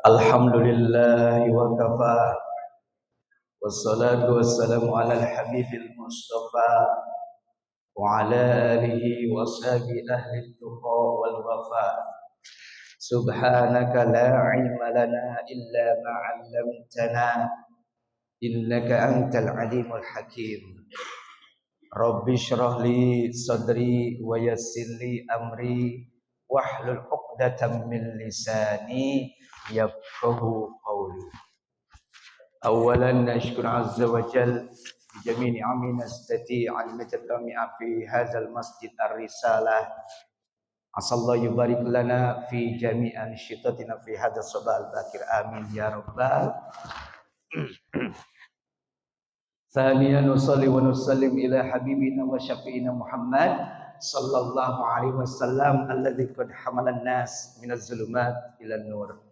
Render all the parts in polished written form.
Alhamdulillah wa kafa wassalatu wassalamu ala al-habibil mustafa wa ala alihi wa sahbihi ahli tuqa wal wafa. Subhanaka la ilma lana illa ma 'allamtana innaka antal alimul hakim. Rabbi shrah li sadri wa yassir li amri wahlul 'uqdatam min lisani yafqahu qawli. Awalan nashkur azza wa jal bi jami' ni'ami nastati' an najtami'a fi hadzal masjid ar-risalah. Asallahu yubarik lana fi jami' anshitatina fi hadzal sabah al-bakir. Amin ya rabbal. Thaniyan nusalli wa nusallim ila habibina wa syafi'ina Muhammad sallallahu alaihi wasallam alladzi qad hamalan nas minaz zulumat ila nur.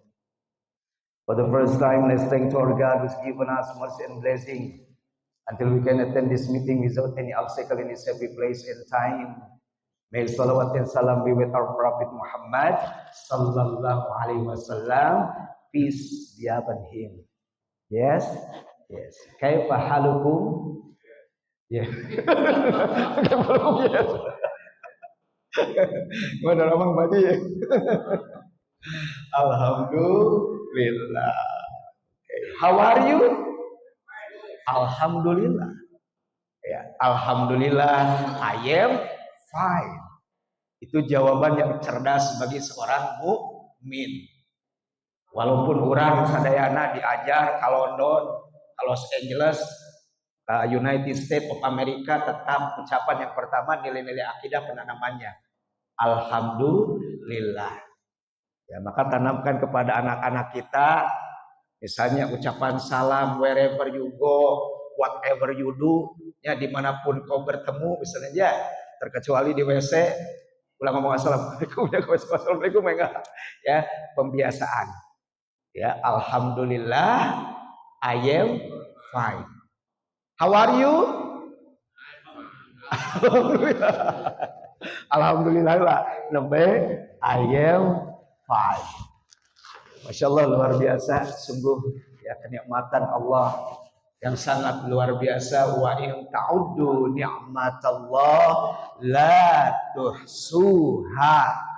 For the first time, let's thank to our God who's given us mercy and blessing until we can attend this meeting without any obstacle in His happy place and time. May salawat and salam be with our Prophet Muhammad sallallahu alaihi wasallam. Peace be upon him. Yes, yes. Kaifa halukum? Yeah. Mana ramang badi ya? Alhamdulillah. Okay. How are you? Alhamdulillah. Ya, alhamdulillah, I am fine. Itu jawaban yang cerdas bagi seorang mukmin. Walaupun orang sadayana diajar ke London, ke Los Angeles, ke United States of America, tetap ucapan yang pertama nilai-nilai akidah penanamannya alhamdulillah. Ya, maka tanamkan kepada anak-anak kita, misalnya ucapan salam wherever you go, whatever you do, ya dimanapun kau bertemu, misalnya ya, terkecuali di WC, ulang ngomong assalamualaikum, ya assalamualaikum enggak, ya pembiasaan. Ya, alhamdulillah, I am fine. How are you? Alhamdulillah. Alhamdulillah lah, I am fine. Masya Allah, luar biasa, sungguh ya kenikmatan Allah yang sangat luar biasa. Wa in ta'uddu ni'matallah la tuhsuha.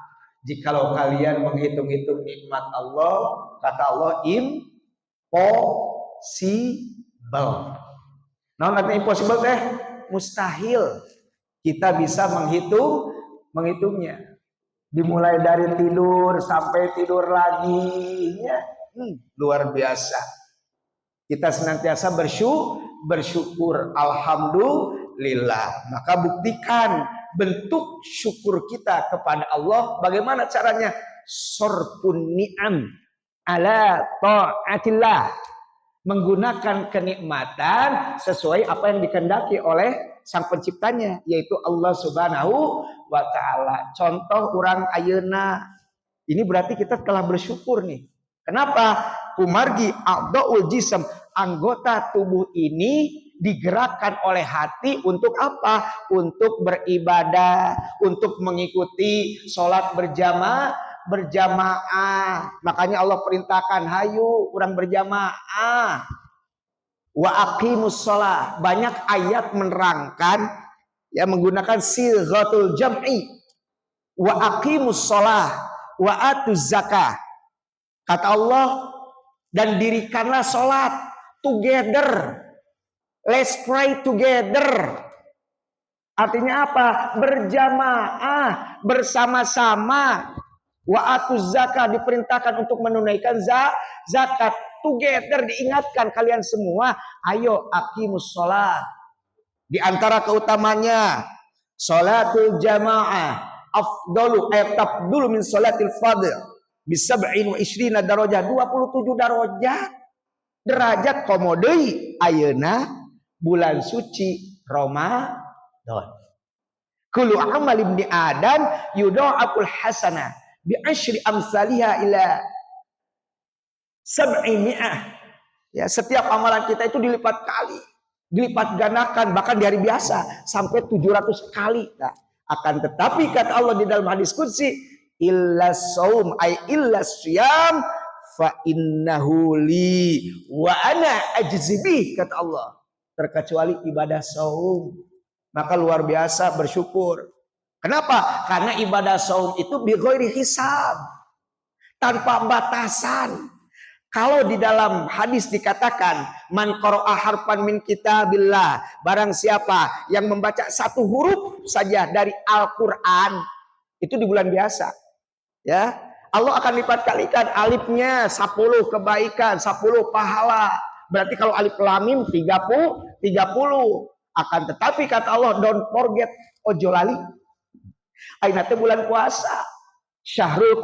Jikalau kalian menghitung-hitung nikmat Allah, kata Allah, impossible. Nah, artinya impossible teh mustahil kita bisa menghitungnya. Dimulai dari tidur sampai tidur lagi, ya, luar biasa. Kita senantiasa bersyukur, alhamdulillah. Maka buktikan bentuk syukur kita kepada Allah. Bagaimana caranya? Sorpun ni'am ala ta'atillah. Menggunakan kenikmatan sesuai apa yang dikehendaki oleh sang penciptanya, yaitu Allah subhanahu wa ta'ala. Contoh orang ayeuna, ini berarti kita telah bersyukur nih. Kenapa? Kumargi a'dha'ul jism, anggota tubuh ini digerakkan oleh hati untuk apa? Untuk beribadah, untuk mengikuti sholat berjamaah. Makanya Allah perintahkan, hayu orang berjamaah. Wa aqimus shalah. Banyak ayat menerangkan, ya, menggunakan sighatul jam'i. Wa aqimus shalah wa atuz zakah. Kata Allah, dan dirikanlah sholat together. Let's pray together. Artinya apa? Berjamaah, bersama-sama. Wa atuz zakah, diperintahkan untuk menunaikan zakat. Together, diingatkan kalian semua, ayo aqimus sholat. Di antara keutamanya, sholatul jamaah afdalu tabdulu min sholatil fadl bisab'in wa ishrina darajah, 27 derajat komodei ayeuna bulan suci Ramadan. Kullu amal ibni adam yudha'aful hasanah bi asyri amsalihha ila sab'i mi'ah. Ya, setiap amalan kita itu dilipat gandakan, bahkan di hari biasa sampai 700 kali. Nah, Akan tetapi kata Allah di dalam hadis qudsi, illa saum ay illa syam fa innahu li wa ana ajzibih, kata Allah. Terkecuali ibadah saum. Maka luar biasa bersyukur. Kenapa? Karena ibadah saum itu bi ghairi hisab, tanpa batasan. Kalau di dalam hadis dikatakan man qara'a harfan min kitabillah, barang siapa yang membaca satu huruf saja dari Al-Qur'an itu di bulan biasa, ya, Allah akan lipat kalikan alifnya 10 kebaikan, 10 pahala. Berarti kalau alif lam mim 30. Akan tetapi kata Allah, don't forget, ojo lali. Aina teh bulan puasa. Syahrul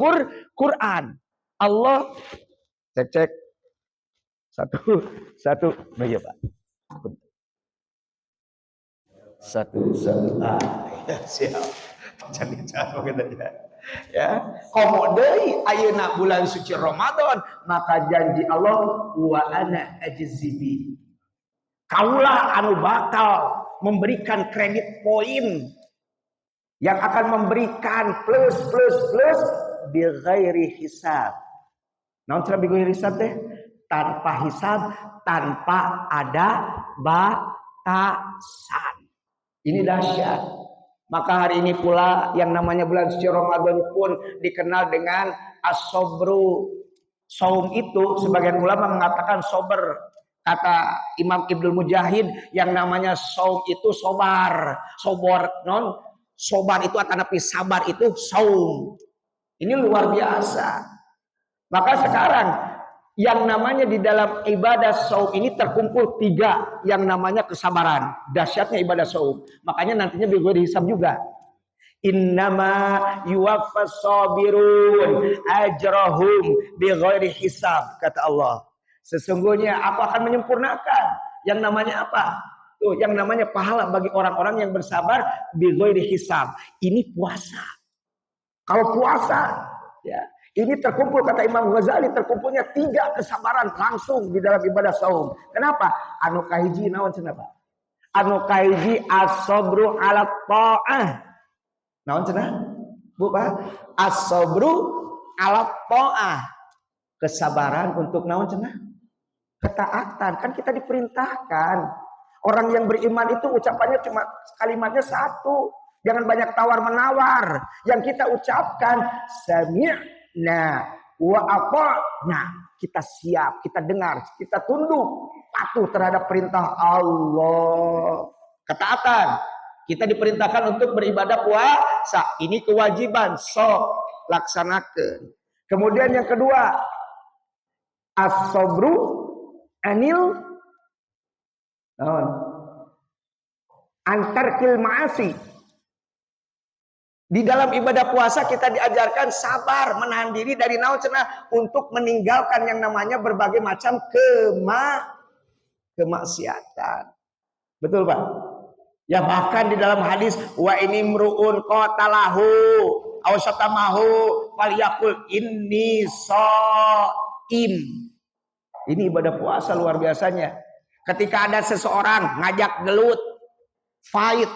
Quran. Allah cek satu ya Pak. Satu ya, siap. Jadi gitu ya. Komo deui ayeuna bulan suci Ramadan, maka janji Allah wa ana ajzibi. Kaulah anu bakal memberikan kredit poin yang akan memberikan plus bi ghairi hisab. Naon cara bi ghairi hisab teh? Tanpa hisab, tanpa ada batasan. Ini dahsyat. Maka hari ini pula yang namanya bulan suci Ramadan pun dikenal dengan as-sabru. Saum itu sebagian ulama mengatakan sober. Kata Imam Ibnu Mujahid, yang namanya saum itu sobar. Sobar itu akan tapi sabar itu saum. Ini luar biasa. Maka sekarang yang namanya di dalam ibadah saum ini terkumpul 3 yang namanya kesabaran. Dahsyatnya ibadah saum. Makanya nantinya juga dihisab juga. Innama yuwaffas sabirun ajrahum bighairi hisab, kata Allah. Sesungguhnya aku akan menyempurnakan yang namanya apa? Tuh, yang namanya pahala bagi orang-orang yang bersabar bighairi hisab. Ini puasa. Kalau puasa, ya, ini terkumpul kata Imam Ghazali, terkumpulnya 3 kesabaran langsung di dalam ibadah saum. Kenapa? Anu kahiji naon cenah Pak? Anu kahiji as-sabru 'ala ta'ah. Naon cenah? Bu Pak, as-sabru 'ala ta'ah. Kesabaran untuk naon cenah? Ketaatan. Kan kita diperintahkan. Orang yang beriman itu ucapannya cuma kalimatnya 1. Jangan banyak tawar-menawar. Yang kita ucapkan sami'na wa ata'na. Kita siap, kita dengar, kita tunduk, patuh terhadap perintah Allah. Ketaatan. Kita diperintahkan untuk beribadah puasa. Ini kewajiban, sok laksanakan. Kemudian yang kedua, as-sabru anil antarkil ma'asi. Di dalam ibadah puasa kita diajarkan sabar, menahan diri dari naon cenah untuk meninggalkan yang namanya berbagai macam kemaksiatan. Betul Pak? Ya bahkan di dalam hadis wa ini mruun qatalahu aw syatamahu falyaqul inni shaim. Ini ibadah puasa luar biasanya. Ketika ada seseorang ngajak gelut, fight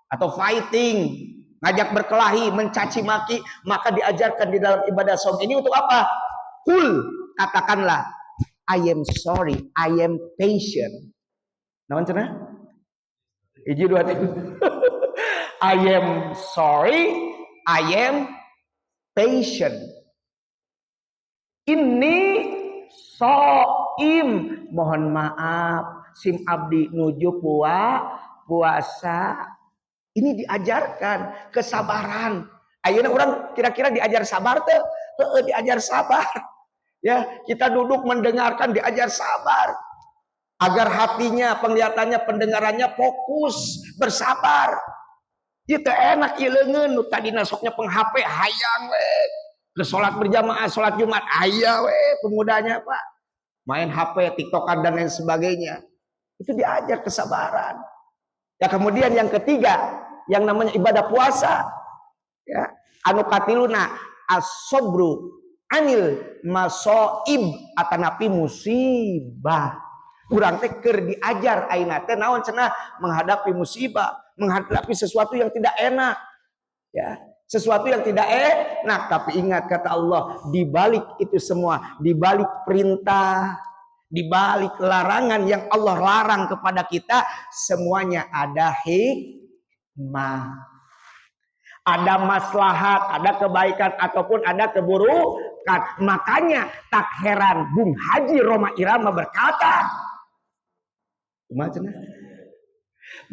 atau fighting, ngajak berkelahi, mencaci maki, maka diajarkan di dalam ibadah saum ini untuk apa? Katakanlah, I am sorry, I am patient. Naon cenah? Hiji dua tiga. I am sorry, I am patient. Ini soim, mohon maaf, sim abdi nuju puasa. Ini diajarkan kesabaran. Ayeuna orang kira-kira diajar sabar teh? Diajar sabar. Ya, kita duduk mendengarkan diajar sabar. Agar hatinya, penglihatannya, pendengarannya fokus, bersabar. Itu enak ieu leungeun nu tadina soknya peng-HP hayang we. Ke salat berjamaah, salat Jumat aya we pemudanya Pak. Main HP, TikTokan dan lain sebagainya. Itu diajar kesabaran. Ya kemudian yang ketiga, yang namanya ibadah puasa. Ya, anu katiluna as-sabru anil masoib atanapi musibah. Urang teh keur diajar ayeuna teh naon cenah menghadapi musibah, menghadapi sesuatu yang tidak enak. Ya, sesuatu yang tidak enak, tapi ingat kata Allah, di balik itu semua, di balik perintah, di balik larangan yang Allah larang kepada kita, semuanya ada hikmah. Ada maslahat, ada kebaikan ataupun ada keburukan. Makanya tak heran Bung Haji Roma Irama berkata,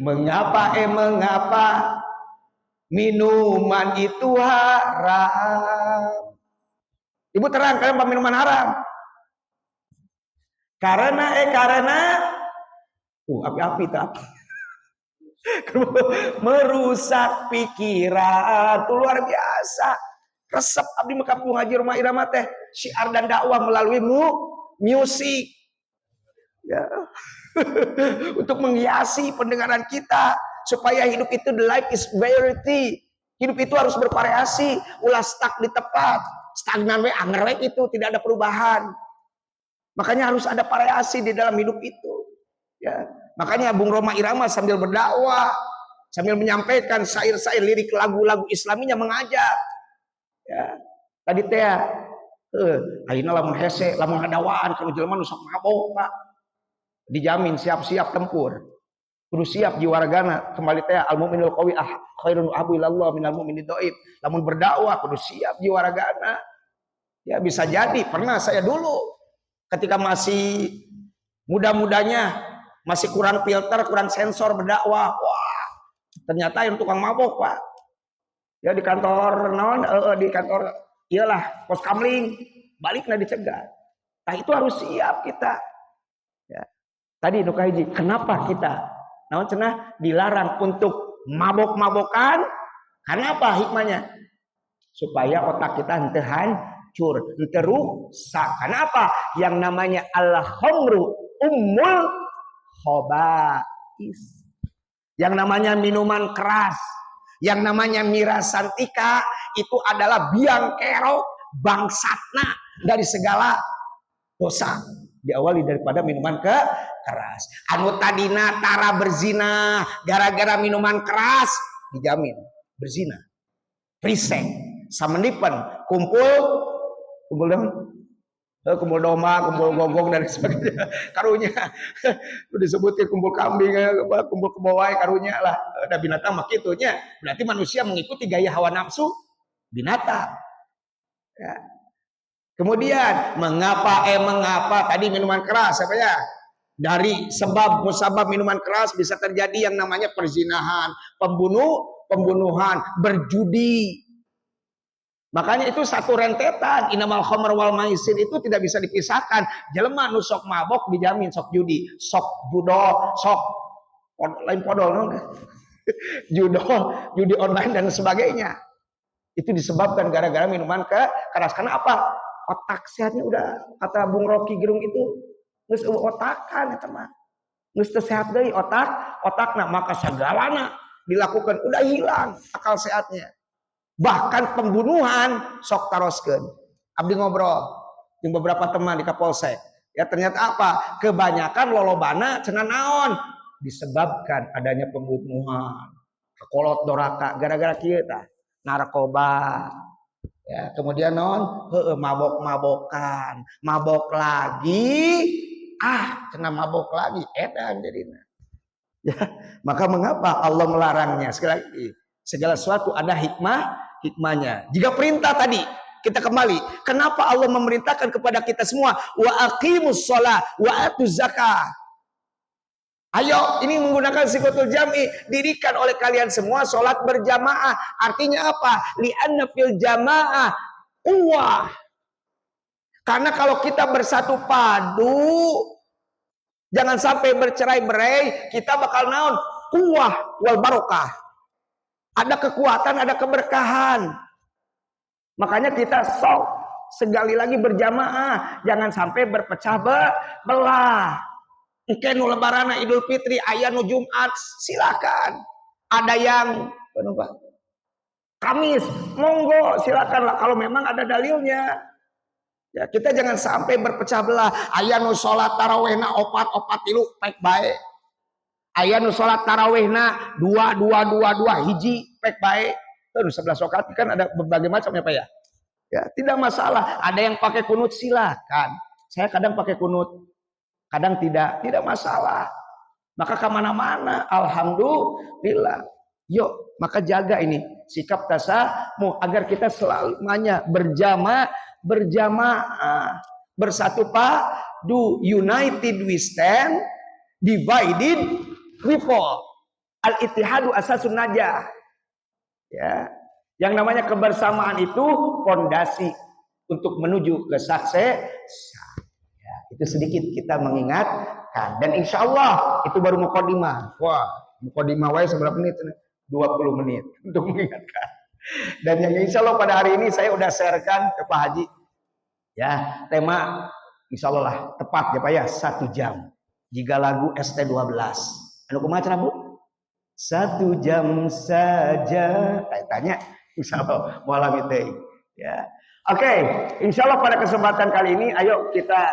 mengapa minuman itu haram? Ibu terangkan apa minuman haram? Karena api-api tak merusak pikiran. Itu luar biasa. Resep abdi mekap Bung Haji Roma Irama teh syiar dan dakwah melalui musik. Ya. Untuk menghiasi pendengaran kita supaya hidup itu, the life is variety. Hidup itu harus bervariasi, ulah stuck di tempat. Stagnan we anger we itu tidak ada perubahan. Makanya harus ada variasi di dalam hidup itu. Ya. Makanya Bung Roma Irama sambil berdakwah, sambil menyampaikan syair-syair lirik lagu-lagu Islaminya mengajak. Ya. Tadi teh ayeuna lamun hese, lamun ngadawaan kalau jelema nu sok mabok, Pak. Dijamin siap-siap tempur. Kudu siap jiwa ragana. Kembali teh al mukminul qawi khairun abu ilallah minal mu'minid dhaif. Lamun berdakwah kudu siap jiwa ragana. Ya bisa jadi pernah saya dulu ketika masih muda-mudanya, masih kurang filter, kurang sensor berdakwah. Wah, ternyata yang tukang mabok, Pak. Ya di kantor di kantor iyalah pos kamling, baliknya dicegat. Nah itu harus siap kita. Ya. Tadi Nuka Hiji, kenapa kita dilarang untuk mabok-mabokan? Karena apa hikmahnya? Supaya otak kita henteu hancur, henteu rusak. Kenapa? Yang namanya al-khamru ummul khaba'is. Yang namanya minuman keras, yang namanya miras santika itu adalah biang kerok bangsatna dari segala dosa. Diawali daripada minuman keras. Anu tadina tara berzina gara-gara minuman keras dijamin berzina. Prisek, samenipan, kumpul domba, kumpul gogong dan sebagainya. Karunya disebutkan kumpul kambing, kumpul kebawai karunya lah. Ada binatang mah kitunya. Berarti manusia mengikuti gaya hawa nafsu binatang. Ya. Kemudian mengapa tadi minuman keras apa ya? Dari sebab musabab minuman keras bisa terjadi yang namanya perzinahan, pembunuhan, berjudi. Makanya itu satu rentetan. Innamal khamr wal maisir itu tidak bisa dipisahkan. Jelema nu sok mabok dijamin sok judi, sok budol, sok lain podol judi online dan sebagainya. Itu disebabkan gara-gara minuman keras. Karena apa? Otak sehatnya udah, kata Bung Rocky Gerung itu geus otakan eta mah. Geus teu sehat deui otakna, maka segalana dilakukan udah hilang akal sehatnya. Bahkan pembunuhan sok taroskeun. Abdi ngobrol dengan beberapa teman di Kapolsek. Ya ternyata apa? Kebanyakan lolobana cenah naon? Disebabkan adanya pembunuhan, kolot doraka gara-gara kieu tah, narkoba. Ya, kemudian mabok-mabokan, mabok lagi, kena mabok lagi, edan jadinya. Ya, maka mengapa Allah melarangnya? Sekali lagi, segala sesuatu ada hikmahnya. Jika perintah tadi kita kembali, kenapa Allah memerintahkan kepada kita semua wa aqimus shalah wa atuz zakah? Ayo, ini menggunakan sikotul jam'i, dirikan oleh kalian semua sholat berjamaah. Artinya apa? Li'anna fil jamaah quwwah. Karena kalau kita bersatu padu, jangan sampai bercerai-berai, kita bakal naon? Quwwah wal barokah. Ada kekuatan, ada keberkahan. Makanya kita sok sekali lagi berjamaah, jangan sampai berpecah belah. Mungkin lebaran Idul Fitri, aya nu Jumat, silakan. Ada yang Kamis, monggo silakan lah kalau memang ada dalilnya. Ya, kita jangan sampai berpecah belah. Aya nu salat tarawihna opat tilu pek bae. Aya nu salat tarawihna 2 hiji pek bae. terus 11 rakaat kan ada berbagai macam ya Pak ya. Ya, tidak masalah. Ada yang pakai kunut silakan. Saya kadang pakai kunut, kadang tidak masalah. Maka kemana-mana, alhamdulillah. Yuk, maka jaga ini sikap tasamuh agar kita selalu berjamaah, bersatu padu. United we stand, divided we fall. Al-ittihadu asasun najah. Ya, yang namanya kebersamaan itu fondasi untuk menuju ke sukses. Ya, itu sedikit kita mengingatkan dan insya Allah itu baru mukadimah. Wah, mukadimah wae seberapa menit? 20 menit untuk mengingatkan. Dan yang insya Allah pada hari ini saya udah sharekan ke Pak Haji. Ya, tema insya Allah lah tepat ya Pak ya 1 jam. Jika lagu ST12. Anu kumaha cenah Bu? 1 jam saja. Tanya insya Allah malam itu. Ya. Oke, insya Allah pada kesempatan kali ini ayo kita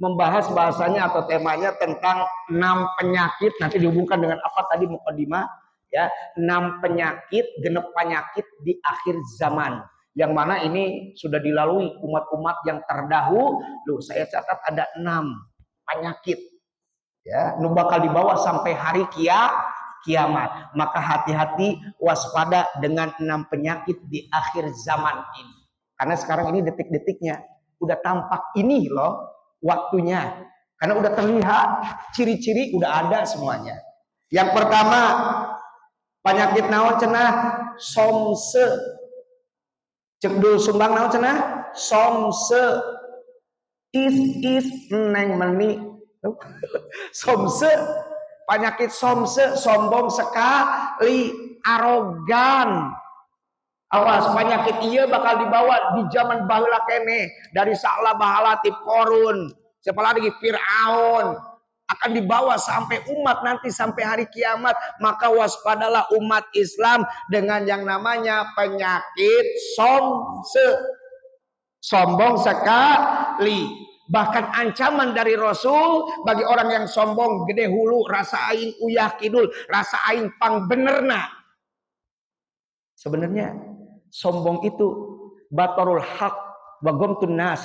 membahas bahasanya atau temanya tentang 6 penyakit. Nanti dihubungkan dengan apa tadi mukadimah ya, 6 penyakit, genep penyakit di akhir zaman. Yang mana ini sudah dilalui umat-umat yang terdahulu. Saya catat ada 6 penyakit ya, nu bakal dibawa sampai hari kiamat. Maka hati-hati waspada dengan 6 penyakit di akhir zaman ini. Karena sekarang ini detik-detiknya udah tampak ini loh waktunya. Karena udah terlihat ciri-ciri udah ada semuanya. Yang pertama penyakit naon cenah? Somse. Cek dulu sumbang naon cenah? Somse. Is neng meni. Somse. Penyakit somse, sombong sekali, arogan. Awas, penyakit iya bakal dibawa di zaman baheula kene dari sakla bahala ti Korun, siapa lagi Firaun, akan dibawa sampai umat nanti sampai hari kiamat. Maka waspadalah umat Islam dengan yang namanya penyakit sombong sekali. Bahkan ancaman dari Rasul bagi orang yang sombong, gede hulu, rasa aing uyah kidul, rasa aing pang benerna. Sebenarnya sombong itu batorul haq wa gomtun nas.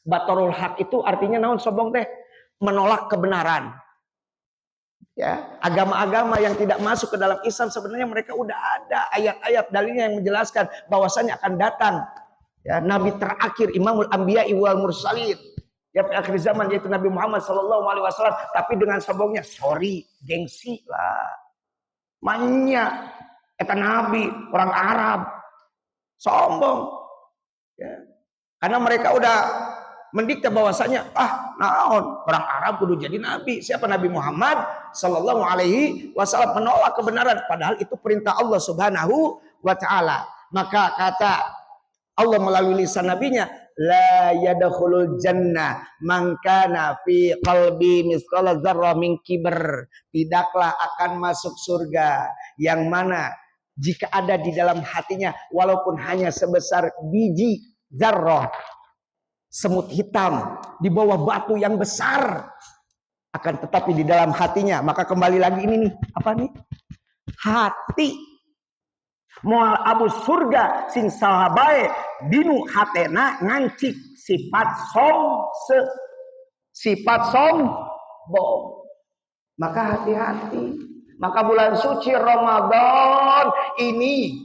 Batorul haq itu artinya naon sombong teh? Menolak kebenaran. Ya, agama-agama yang tidak masuk ke dalam Islam sebenarnya mereka udah ada ayat-ayat dalilnya yang menjelaskan bahwasanya akan datang ya nabi terakhir, imamul anbiya wal mursalin. Ya akhir zaman yaitu Nabi Muhammad SAW, tapi dengan sombongnya, sorry, gengsi lah. Manya eta nabi orang Arab sombong. Ya. Karena mereka udah mendikte bahwasanya naon orang Arab kudu jadi nabi. Siapa Nabi Muhammad SAW menolak kebenaran, padahal itu perintah Allah Subhanahu wa taala. Maka kata Allah melalui lisan nabinya, la yadkhulul jannah man kana fi qalbi misqala dzarrah min kibr. Tidaklah akan masuk surga yang mana jika ada di dalam hatinya walaupun hanya sebesar biji zarrah, semut hitam di bawah batu yang besar, akan tetapi di dalam hatinya. Maka kembali lagi ini nih, apa nih? Hati. Moal abu surga sing sahabae dinu hatena ngancik sifat sombong. Maka hati-hati. Maka bulan suci Ramadan ini,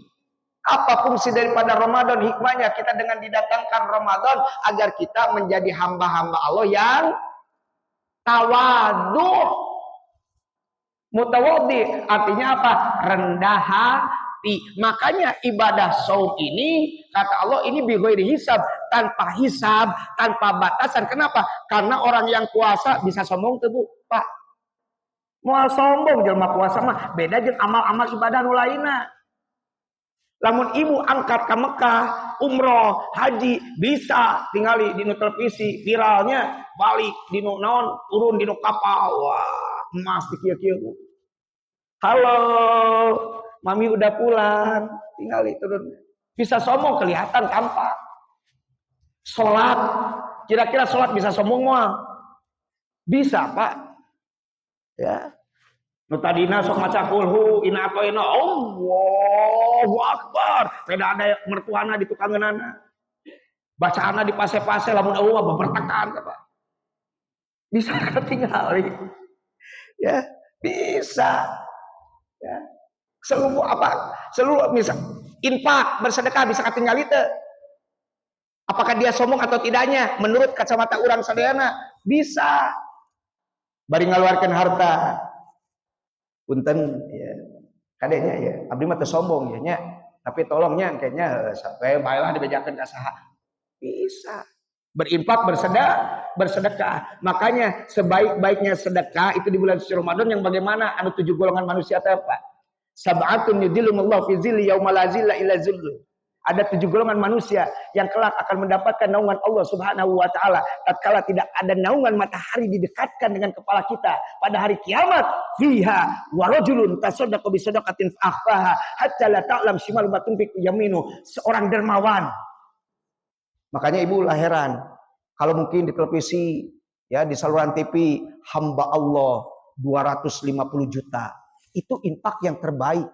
apa fungsi daripada Ramadan? Hikmahnya kita dengan didatangkan Ramadan agar kita menjadi hamba-hamba Allah yang tawadu. Mutawaddi artinya apa? Rendah hati. Makanya ibadah saum ini kata Allah ini bighairi hisab, tanpa hisab, tanpa batasan. Kenapa? Karena orang yang puasa bisa sombong tuh Bu, Pak. Moal sombong jelema puasa mah beda jeung amal-amal ibadah nu lainna. Lamun ibu angkat ke Mekah, umroh, haji, bisa tinggali di televisi viralnya, balik di naon, turun di kapal. Wah, emas di kieu-kieu. Halo, mami udah pulang, tinggali turun. Bisa sombong kelihatan tampak. Salat, kira-kira salat bisa sombong moal? Bisa, Pak. Ya. Nu tadina sok maca kulhu ina atoina Allah Allahu Akbar. Beda ada mertuana di tukangeunana. Bacaana di pase-pase lamun eueuh bebertakan apa. Bisa ketinggali. Ya, bisa. Ya. Seluruh misal infak bersedekah bisa ketinggali teu? Apakah dia sombong atau tidaknya? Menurut kacamata urang sadayana bisa. Bari ngaluarkeun harta. Punten ya. Kadenya ya, abdi mah teu sombong ya nya. Tapi tolongnya kayaknya sampai baelah dibejakeun ka saha. Bisa. Berinfak, bersedekah. Makanya sebaik-baiknya sedekah itu di bulan suci Ramadan yang bagaimana? Anu 7 golongan manusia teh apa? Sab'atun yudhilluhumullahu fi dzilli yauma la dzilla illa dzilluh. Ada 7 golongan manusia yang kelak akan mendapatkan naungan Allah Subhanahu wa taala tatkala tidak ada naungan matahari didekatkan dengan kepala kita pada hari kiamat. Fiha wa rajulun tasaddaqa bi sadaqatin fa hatta la ta'lam shimalu ma tunfiqu yaminu. Seorang dermawan. Makanya ibu lah heran kalau mungkin di televisi ya di saluran TV hamba Allah 250 juta. Itu infak yang terbaik.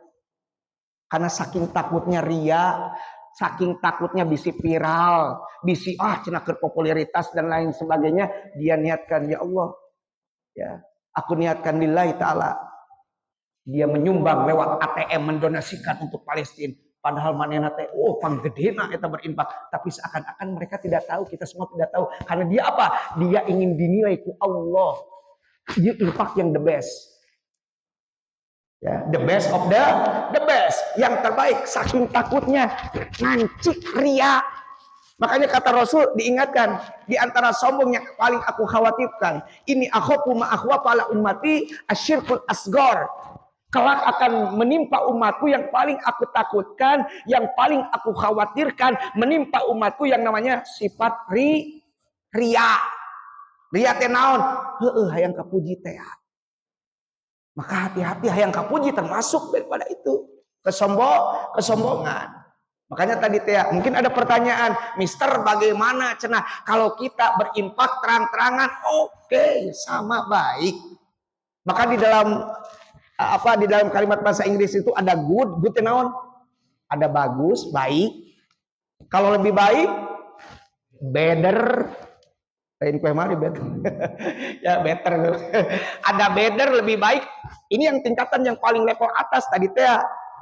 Karena saking takutnya ria, saking takutnya bisi viral, bisi cenah keur popularitas dan lain sebagainya, dia niatkan ya Allah. Ya, aku niatkan lillahi taala. Dia menyumbang lewat ATM mendonasikan untuk Palestina. Padahal manehna teh panggedena eta berinfak, tapi seakan-akan mereka tidak tahu, kita semua tidak tahu. Karena dia apa? Dia ingin dinilai ku Allah. Dia infak yang the best. Ya, the best of the best, yang terbaik. Saking takutnya ngancik ria. Makanya kata Rasul diingatkan, di antara sombong yang paling aku khawatirkan, ini akhafu ma akhwafa ala ummati asyirkul asghar. Kelak akan menimpa umatku yang paling aku takutkan, yang paling aku khawatirkan menimpa umatku yang namanya sifat ria. Ria teh naon? Heueuh hayang kapuji teh. Maka hati-hati hayang kapuji termasuk daripada itu kesombongan. Makanya tadi teh mungkin ada pertanyaan, Mister bagaimana cenah kalau kita berinfak terang-terangan? Oke, sama baik. Maka di dalam kalimat bahasa Inggris itu ada good naon? Ada bagus, baik. Kalau lebih baik, better. Ini kue mari better. Ya better. Ada better lebih baik. Ini yang tingkatan yang paling level atas tadi teh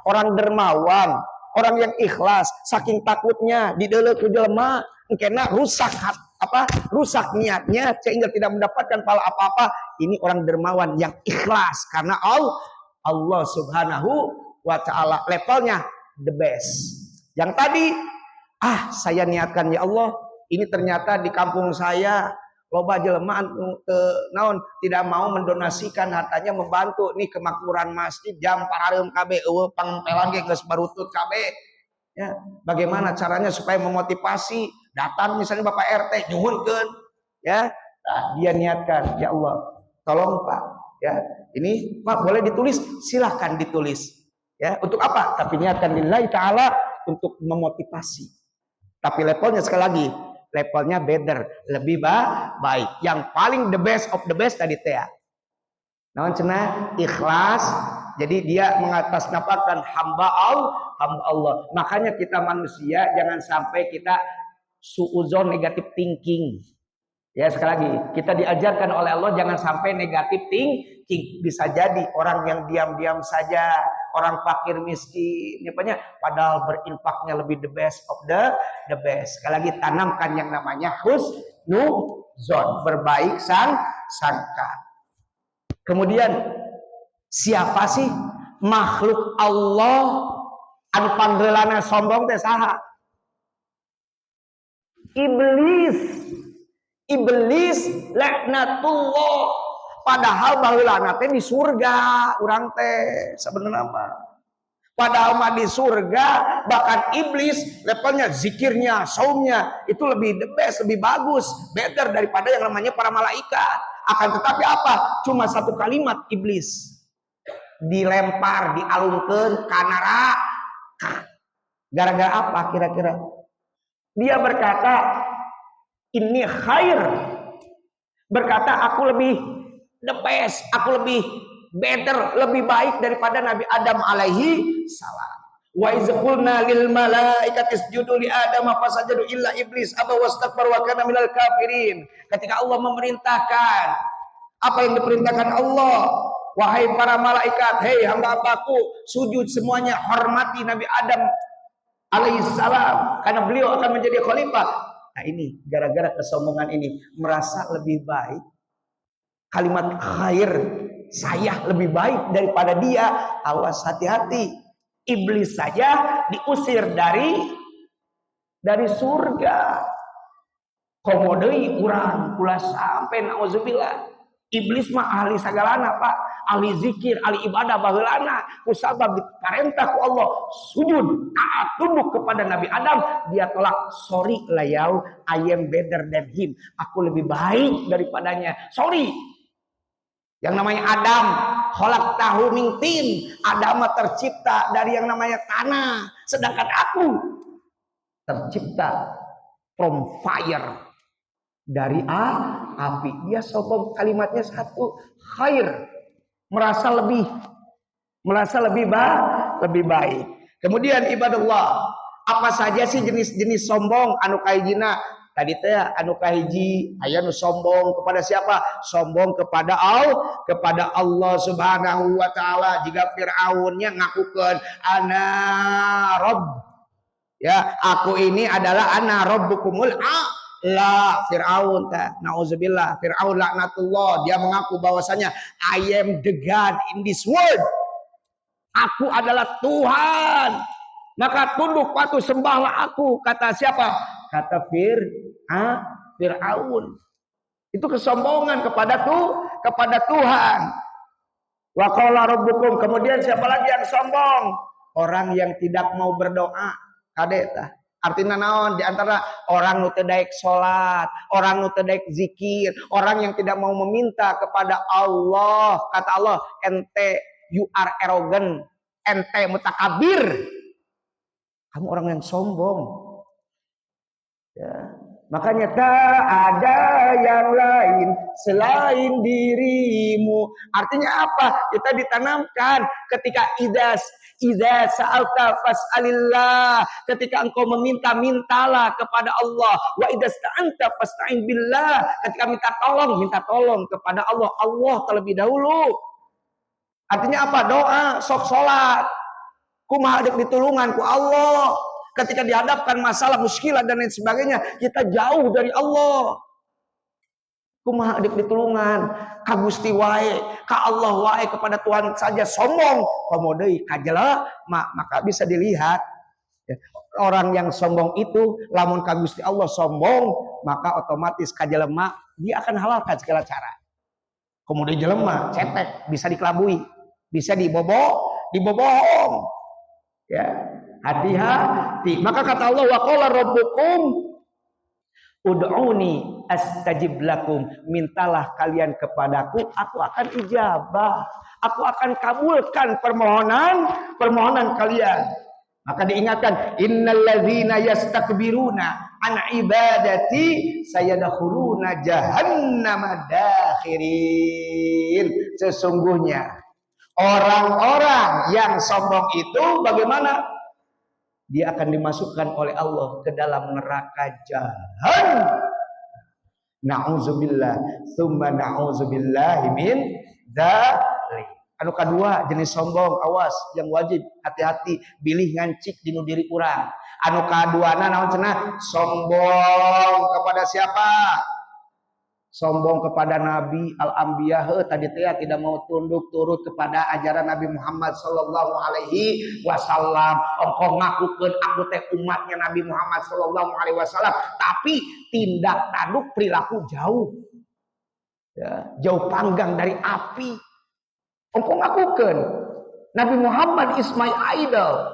orang dermawan, orang yang ikhlas, saking takutnya dideuleuh ku jelema engkena rusak niatnya sehingga tidak mendapatkan pahala apa-apa. Ini orang dermawan yang ikhlas karena Allah Subhanahu wa taala levelnya the best. Yang tadi saya niatkan ya Allah, ini ternyata di kampung saya loba jelema naon tidak mau mendonasikan hartanya membantu nih kemakmuran masjid jam parareum KB eueuh pangpelan ge geus barutut KB. Ya, bagaimana caranya supaya memotivasi datang misalnya Bapak RT nyuhunkeun ya. Nah, dia niatkan ya Allah, tolong Pak ya. Ini Pak boleh ditulis, silahkan ditulis. Ya, untuk apa? Tapi niatkan lillahi taala untuk memotivasi. Tapi levelnya sekali lagi, levelnya better, lebih baik. Yang paling the best of the best tadi teh. Naon cenah? Ikhlas. Jadi dia mengatasnamakan hamba Allah. Makanya kita manusia jangan sampai kita suudzon negatif thinking. Ya sekali lagi, kita diajarkan oleh Allah jangan sampai negatif thinking. Bisa jadi orang yang diam-diam saja, orang fakir miskin, padahal berinfaknya lebih the best of the best. Sekali lagi tanamkan yang namanya husnuzon, berbaik sangka. Kemudian siapa sih makhluk Allah anu panggeulana sombong teh saha? Iblis laknatullah. Padahal baheulana teh di surga urang teh sebenarnya mah. Padahal mah di surga bahkan iblis levelnya zikirnya, saumnya itu lebih the best, lebih bagus, better daripada yang namanya para malaikat. Akan tetapi apa? Cuma satu kalimat iblis dilempar, dialungkeun ka neraka. Gara-gara apa kira-kira? Dia berkata, "Inni khair." Berkata, aku lebih the best, aku lebih better, lebih baik daripada Nabi Adam alaihi salam. Wa iz qulna lil malaikati isjudu li adama fasajadu illa iblis aba wastakbara wa kana minal kafirin. Ketika Allah memerintahkan apa yang diperintahkan Allah, wahai para malaikat, hei hamba-hambaku, sujud semuanya, hormati Nabi Adam alaihissalam karena beliau akan menjadi khalifah. Nah ini gara-gara kesombongan ini merasa lebih baik, kalimat khair, saya lebih baik daripada dia. Awas, hati-hati. Iblis saja diusir dari surga. Komodei urang kula sampai nauzubillah. Iblis mah ahli sagalana, Pak. Ahli zikir, ahli ibadah baheulana. Kusabab diperintah ku Allah sujud, taat, tunduk kepada Nabi Adam, dia tolak. Sorry layau, I am better than him. Aku lebih baik daripadanya. Sorry. Yang namanya Adam, kholak tahu mingtin. Adam tercipta dari yang namanya tanah. Sedangkan aku tercipta from fire. Dari api. Dia sombong, kalimatnya satu, khair. Merasa lebih baik. Kemudian ibadallah, apa saja sih jenis-jenis sombong anu kahijina? Tadi teh anu kahiji aya nu sombong kepada siapa? Sombong kepada Allah Subhanahu wa taala. Jika Firaunnya ngakukeun ana rabb. Ya, aku ini adalah ana rabbukumul la. Firaun ta, nauzubillah, Firaun laknatullah, dia mengaku bahwasanya I am the God in this world. Aku adalah Tuhan. Maka tunduk patuh sembahlah aku. Kata siapa? Kata Firaun. Itu kesombongan kepada Tuhan. Wa qala rabbukum. Kemudian siapa lagi yang sombong? Orang yang tidak mau berdoa. Kadeta. Artinya naon? Di antara orang nu teu daek salat, orang nu teu daek zikir, orang yang tidak mau meminta kepada Allah. Kata Allah, ente you are arrogant, ente mutakabir. Kamu orang yang sombong. Ya. Makanya tak ada yang lain selain dirimu. Artinya apa? Kita ditanamkan ketika idza sa'alta fas'alillah. Ketika engkau meminta, mintalah kepada Allah. Wa idza sta'anta fasta'in billah. Ketika minta tolong kepada Allah. Allah terlebih dahulu. Artinya apa? Doa, sok salat. Kumaha deuk ditulungan ku Allah. Ketika dihadapkan masalah, muskilah dan lain sebagainya, kita jauh dari Allah. Kumaha deuk ditulungan ka Gusti wae, ka Allah wae, kepada Tuhan saja sombong. Komo deui ka jelema, maka bisa dilihat orang yang sombong itu lamun ka Gusti Allah sombong, maka otomatis ka jelema dia akan halalkan segala cara. Kemudian jelema cetek, bisa dikelabui, bisa dibohong. Ya, hati-hati. Maka kata Allah, wa qala rabbukum ud'uni astajib lakum. Mintalah kalian kepadaku, aku akan ijabah. Aku akan kabulkan permohonan kalian. Maka diingatkan, innal ladzina yastakbiruna an ibadati sayadkhuluna jahannama dakhirin. Sesungguhnya orang-orang yang sombong itu bagaimana? Dia akan dimasukkan oleh Allah ke dalam neraka jahannam. Na'udzubillah, tsumma na'udzubillahi min dzalik. Anu kedua jenis sombong, awas yang wajib hati-hati, bilih ngancik dinu diri urang. Anu kaduana naon cenah? Sombong kepada siapa? Sombong kepada Nabi al-Anbiya, tadi tidak mau tunduk turut kepada ajaran Nabi Muhammad sallallahu alaihi wasallam. Engkau ngakukeun aku teh umatnya Nabi Muhammad sallallahu alaihi wasallam, tapi tindak tanduk perilaku jauh. Ya, jauh panggang dari api. Engkau ngakukeun Nabi Muhammad is my idol.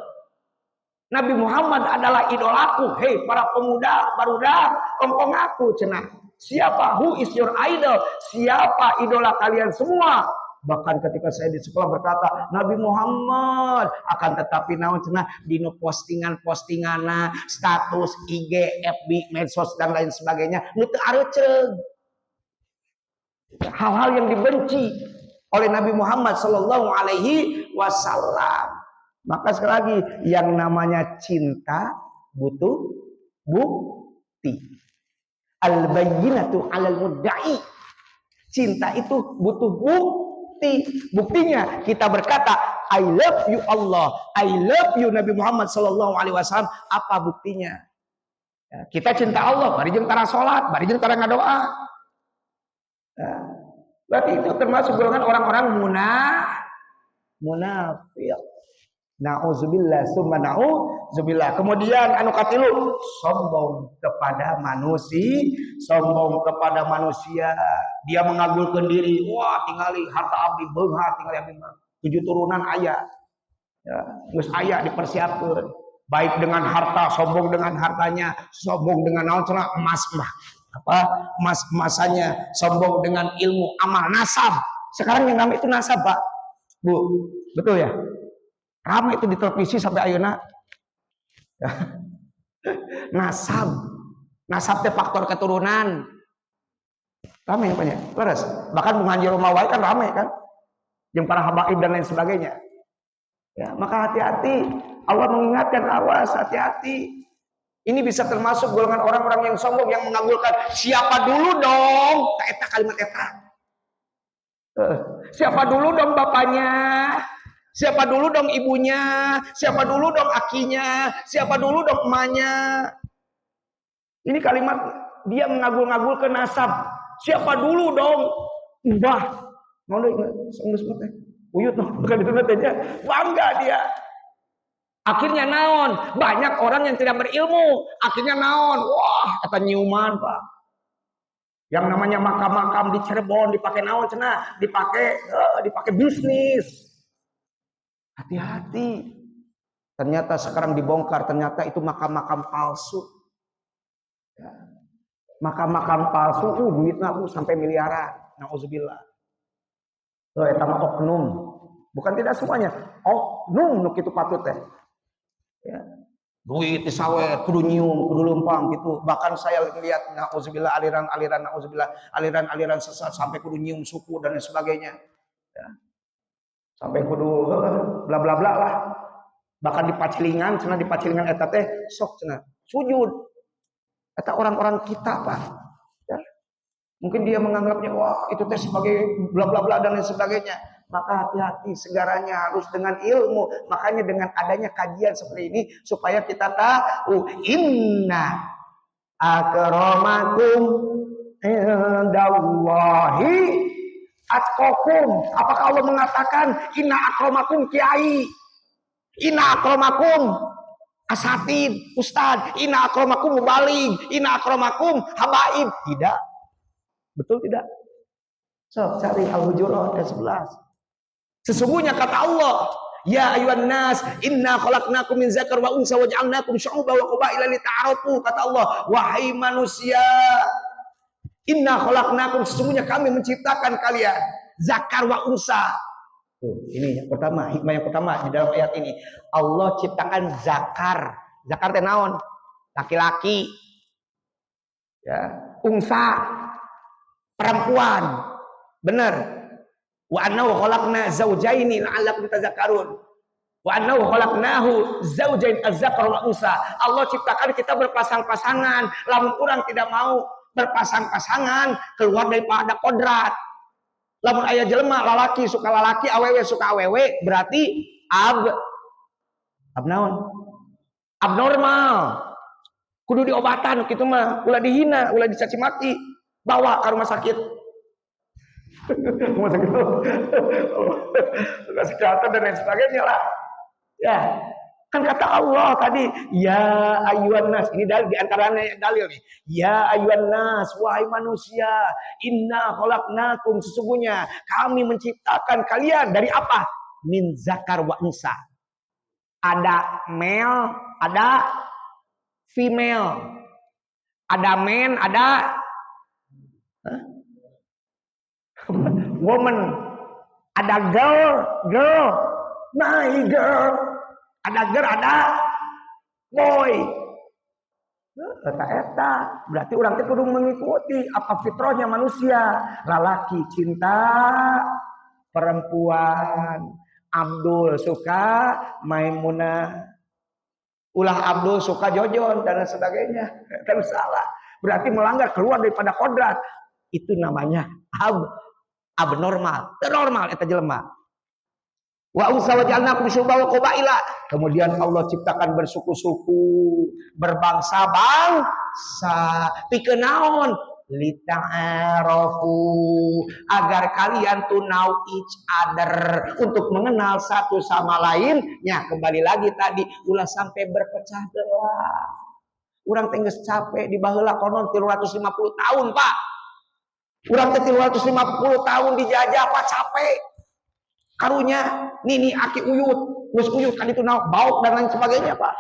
Nabi Muhammad adalah idolaku. Hei para pemuda barudak, engkau ngaku cenah. Siapa? Who is your idol? Siapa idola kalian semua? Bahkan ketika saya di sekolah berkata Nabi Muhammad, akan tetapi naon cenah dino postingan-postingana, status IG, FB, medsos dan lain sebagainya, nu teu areuceug. Hal-hal yang dibenci oleh Nabi Muhammad sallallahu alaihi wasallam. Maka sekali lagi, yang namanya cinta butuh bukti. Al-bayyinatu 'alal mudda'i. Cinta itu butuh bukti. Buktinya kita berkata, I love you Allah, I love you Nabi Muhammad sallallahu alaihi wasallam. Apa buktinya? Ya, kita cinta Allah, bari jeung tara salat, bari jeung tara ngadoa. Ya, berarti itu termasuk golongan orang-orang munafik. Nauzubillah summa nauzubillah. Kemudian anu katilu, sombong kepada manusia. Dia mengagulkan diri. Wah, tingali harta abdi beunghar, tingali abdi mah 7 turunan aya. Ya, geus aya dipersiapkeun. Baik dengan harta, sombong dengan hartanya, sombong dengan naon cenah emas mah. Emas-emasannya, sombong dengan ilmu, amal, nasab. Sekarang yang ramai itu nasab, Pak. Bu, betul ya? Ramai itu di televisi sampai ayeuna. Nasab teh faktor keturunan. Ramai yang banyak. Terus bahkan mengaji rumah wae kan ramai kan. Yang para habaib dan lain sebagainya. Ya, maka hati-hati. Allah mengingatkan, awas, hati-hati. Ini bisa termasuk golongan orang-orang yang sombong yang mengagulkan. Siapa dulu dong? Eta kalimat eta. Siapa dulu dong bapaknya? Siapa dulu dong ibunya? Siapa dulu dong akinya? Siapa dulu dong emaknya? Ini kalimat dia mengagul-ngagulkan nasab. Siapa dulu dong? Mbah. Mau uyut bukan itu natanya. Bangga dia. Akhirnya naon? Banyak orang yang tidak berilmu. Akhirnya naon? Wah, kata nyuman, Pak. Yang namanya makam-makam di Cirebon dipakai naon cenah? Dipakai bisnis. Hati-hati. Ternyata sekarang dibongkar, ternyata itu makam-makam palsu. Ya. Makam-makam palsu, duitnya sampai miliaran. Nauzubillah. Eta mah oknum. Bukan tidak semuanya. Oknum nuk itu patut teh. Ya. Duit disawet, kudu nyium, kudu lempang gitu. Bahkan saya lihat nauzubillah aliran-aliran sesat sampai kudu nyium suku dan sebagainya. Ya. Sampai kudu bla bla bla lah. Bahkan di pacilingan eta teh sok cenah sujud. Eta orang-orang kita, Pak. Ya. Mungkin dia menganggapnya wah itu teh sebagai bla bla bla dan lain sebagainya. Maka hati-hati, segaranya harus dengan ilmu. Makanya dengan adanya kajian seperti ini supaya kita tahu inna akramakum indallahi atqakum. Apakah Allah mengatakan inna akramakum kiai, inna akramakum asatid, ustad, inna akramakum mubalig, inna akramakum habaib? Tidak. Betul tidak? So, cari Al-Hujurat ayat 11. Sesungguhnya kata Allah, ya ayuhan nas, inna khalaqnakum min zakar wa unsa wa ja'alnakum syu'uban wa qabaila lita'arafu. Kata Allah, wahai manusia, inna khalaqnakum, sesungguhnya kami menciptakan kalian zakar wa unsa. Ini yang pertama, hikmah yang pertama di dalam ayat ini. Allah ciptakan zakar. Zakar teh naon? Laki-laki. Ya, unsa perempuan. Benar. Wa annahu khalaqna zawjaini la'allakum tadhakkarun. Wa annahu khalaqnahu zawjain az-zakar wal unsa. Allah ciptakan kita berpasang-pasangan. Lamun urang tidak mau berpasang-pasangan, keluar daripada kodrat. Lamun aya jelema lalaki suka lalaki, awewe suka awewe, berarti abnaon? Abnormal. Kudu diobatan kitu mah, ulah dihina, ulah dicaci maki, bawa ke rumah sakit. Rumah sakit kesehatan dan lain sebagainya lah. Ya, kan kata Allah tadi, ya ayyuhan nas, ini dalil di antaranya dalil nih. Ya ayyuhan nas, wahai manusia, inna khalaqnakum, sesungguhnya kami menciptakan kalian dari apa? Min zakar wa unsa. Ada male, ada female. Ada man, ada woman, ada girl, my girl, ada girl, ada boy. Eta berarti orang itu kudu mengikuti apa fitrahnya manusia. Lelaki cinta perempuan, Abdul suka Maimunah. Ulah Abdul suka Jojon dan sebagainya. Kan salah. Berarti melanggar keluar daripada kodrat. Itu namanya abnormal. Normal eta jelema. Wa unsa waja'alnakum syu'uban wa qabaila. Kemudian Allah ciptakan bersuku-suku, berbangsa-bangsa. Pikeun naon? Lita'arafu, agar kalian to know each other, untuk mengenal satu sama lain. Ya, kembali lagi tadi ulah sampai berpecah belah. Urang teh geus capek di baheula konon 350 tahun, Pak. Urang teh 350 tahun dijajah, Pak, capek. Karunya nini aki uyut, geus uyut kan itu naon bauk dan lain sebagainya, Pak.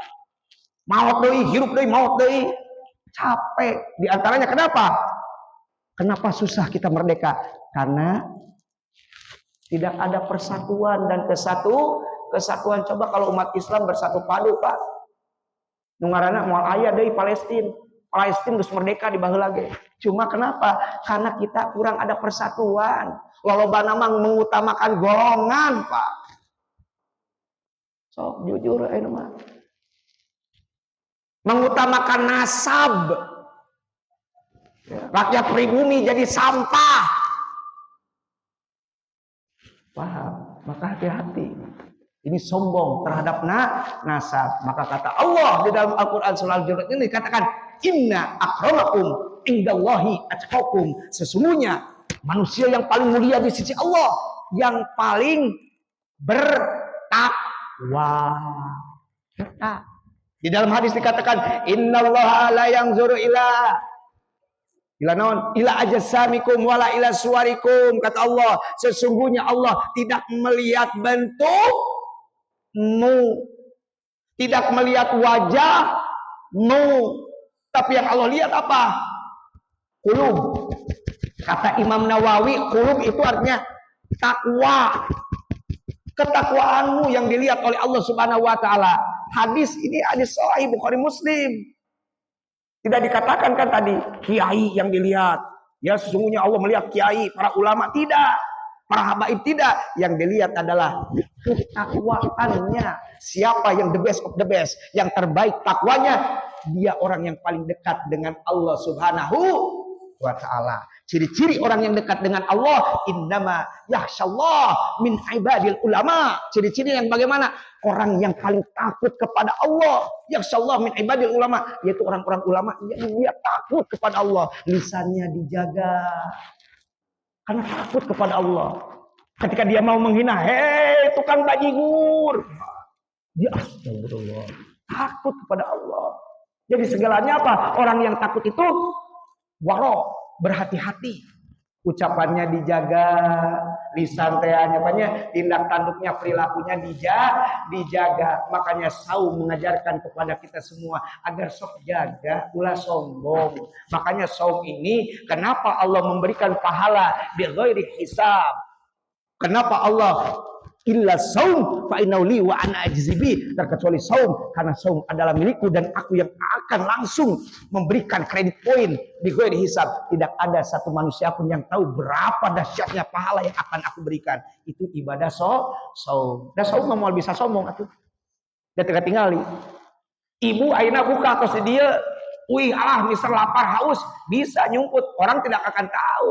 Maot deui, hirup deui, maot deui. Capek. Di antaranya kenapa? Kenapa susah kita merdeka? Karena tidak ada persatuan dan kesatuan. Coba kalau umat Islam bersatu padu, Pak. Nu ngaranna moal aya deui Palestina. Palestina geus merdeka di baheula ge. Cuma kenapa? Karena kita kurang ada persatuan. Lolobana mah mengutamakan golongan, Pak. Sok jujur aya mah. Mengutamakan nasab. Rakyat pribumi jadi sampah. Paham? Maka hati-hati. Ini sombong terhadap nasab. Maka kata Allah di dalam Al-Quran surah Al-Jurat ini dikatakan, Inna akramakum indallahi atqakum. Sesungguhnya manusia yang paling mulia di sisi Allah, yang paling bertakwa. Di dalam hadis dikatakan, Innallaha la yanzuru ila naon? Ila ajsamikum wala ila suwarikum. Kata Allah, sesungguhnya Allah tidak melihat bentukmu, tidak melihat wajahmu, tapi yang Allah lihat apa? Qulub. Kata Imam Nawawi, qulub itu artinya takwa. Ketakwaanmu yang dilihat oleh Allah Subhanahu wa taala. Hadis ini hadis sahih Bukhari Muslim. Tidak dikatakan kan tadi kiai yang dilihat. Ya sesungguhnya Allah melihat kiai, para ulama tidak, para habaib tidak. Yang dilihat adalah ketakwaannya. Siapa yang the best of the best, yang terbaik takwanya, dia orang yang paling dekat dengan Allah Subhanahu wa taala. Ciri-ciri orang yang dekat dengan Allah, innama yakhsyallah min ibadil ulama. Ciri-ciri yang bagaimana? Orang yang paling takut kepada Allah, yakhsyallah min ibadil ulama, yaitu orang-orang ulama yang dia takut kepada Allah. Lisannya dijaga karena takut kepada Allah. Ketika dia mau menghina, hei tukang bajigur, dia astagfirullah, takut kepada Allah. Jadi segalanya apa? Orang yang takut itu waro, berhati-hati, ucapannya dijaga, lisan tehnya, tindak tanduknya, perilakunya dijaga. Makanya Saum mengajarkan kepada kita semua agar sok jaga, ulah sombong. Makanya Saum ini kenapa Allah memberikan pahala bi ghairi hisab? Kenapa Allah illa saum fa innahu li wa ana ajzibi, terkecuali saum karena saum adalah milikku dan aku yang akan langsung memberikan kredit poin di ghairi hisab. Tidak ada satu manusia pun yang tahu berapa dahsyatnya pahala yang akan aku berikan. Itu ibadah saum. Dan saum mau bisa sombong atuh. Da teu tingali. Ibu ayeuna buka tos dia, uih alah mister lapar haus, bisa nyumput, orang tidak akan tahu.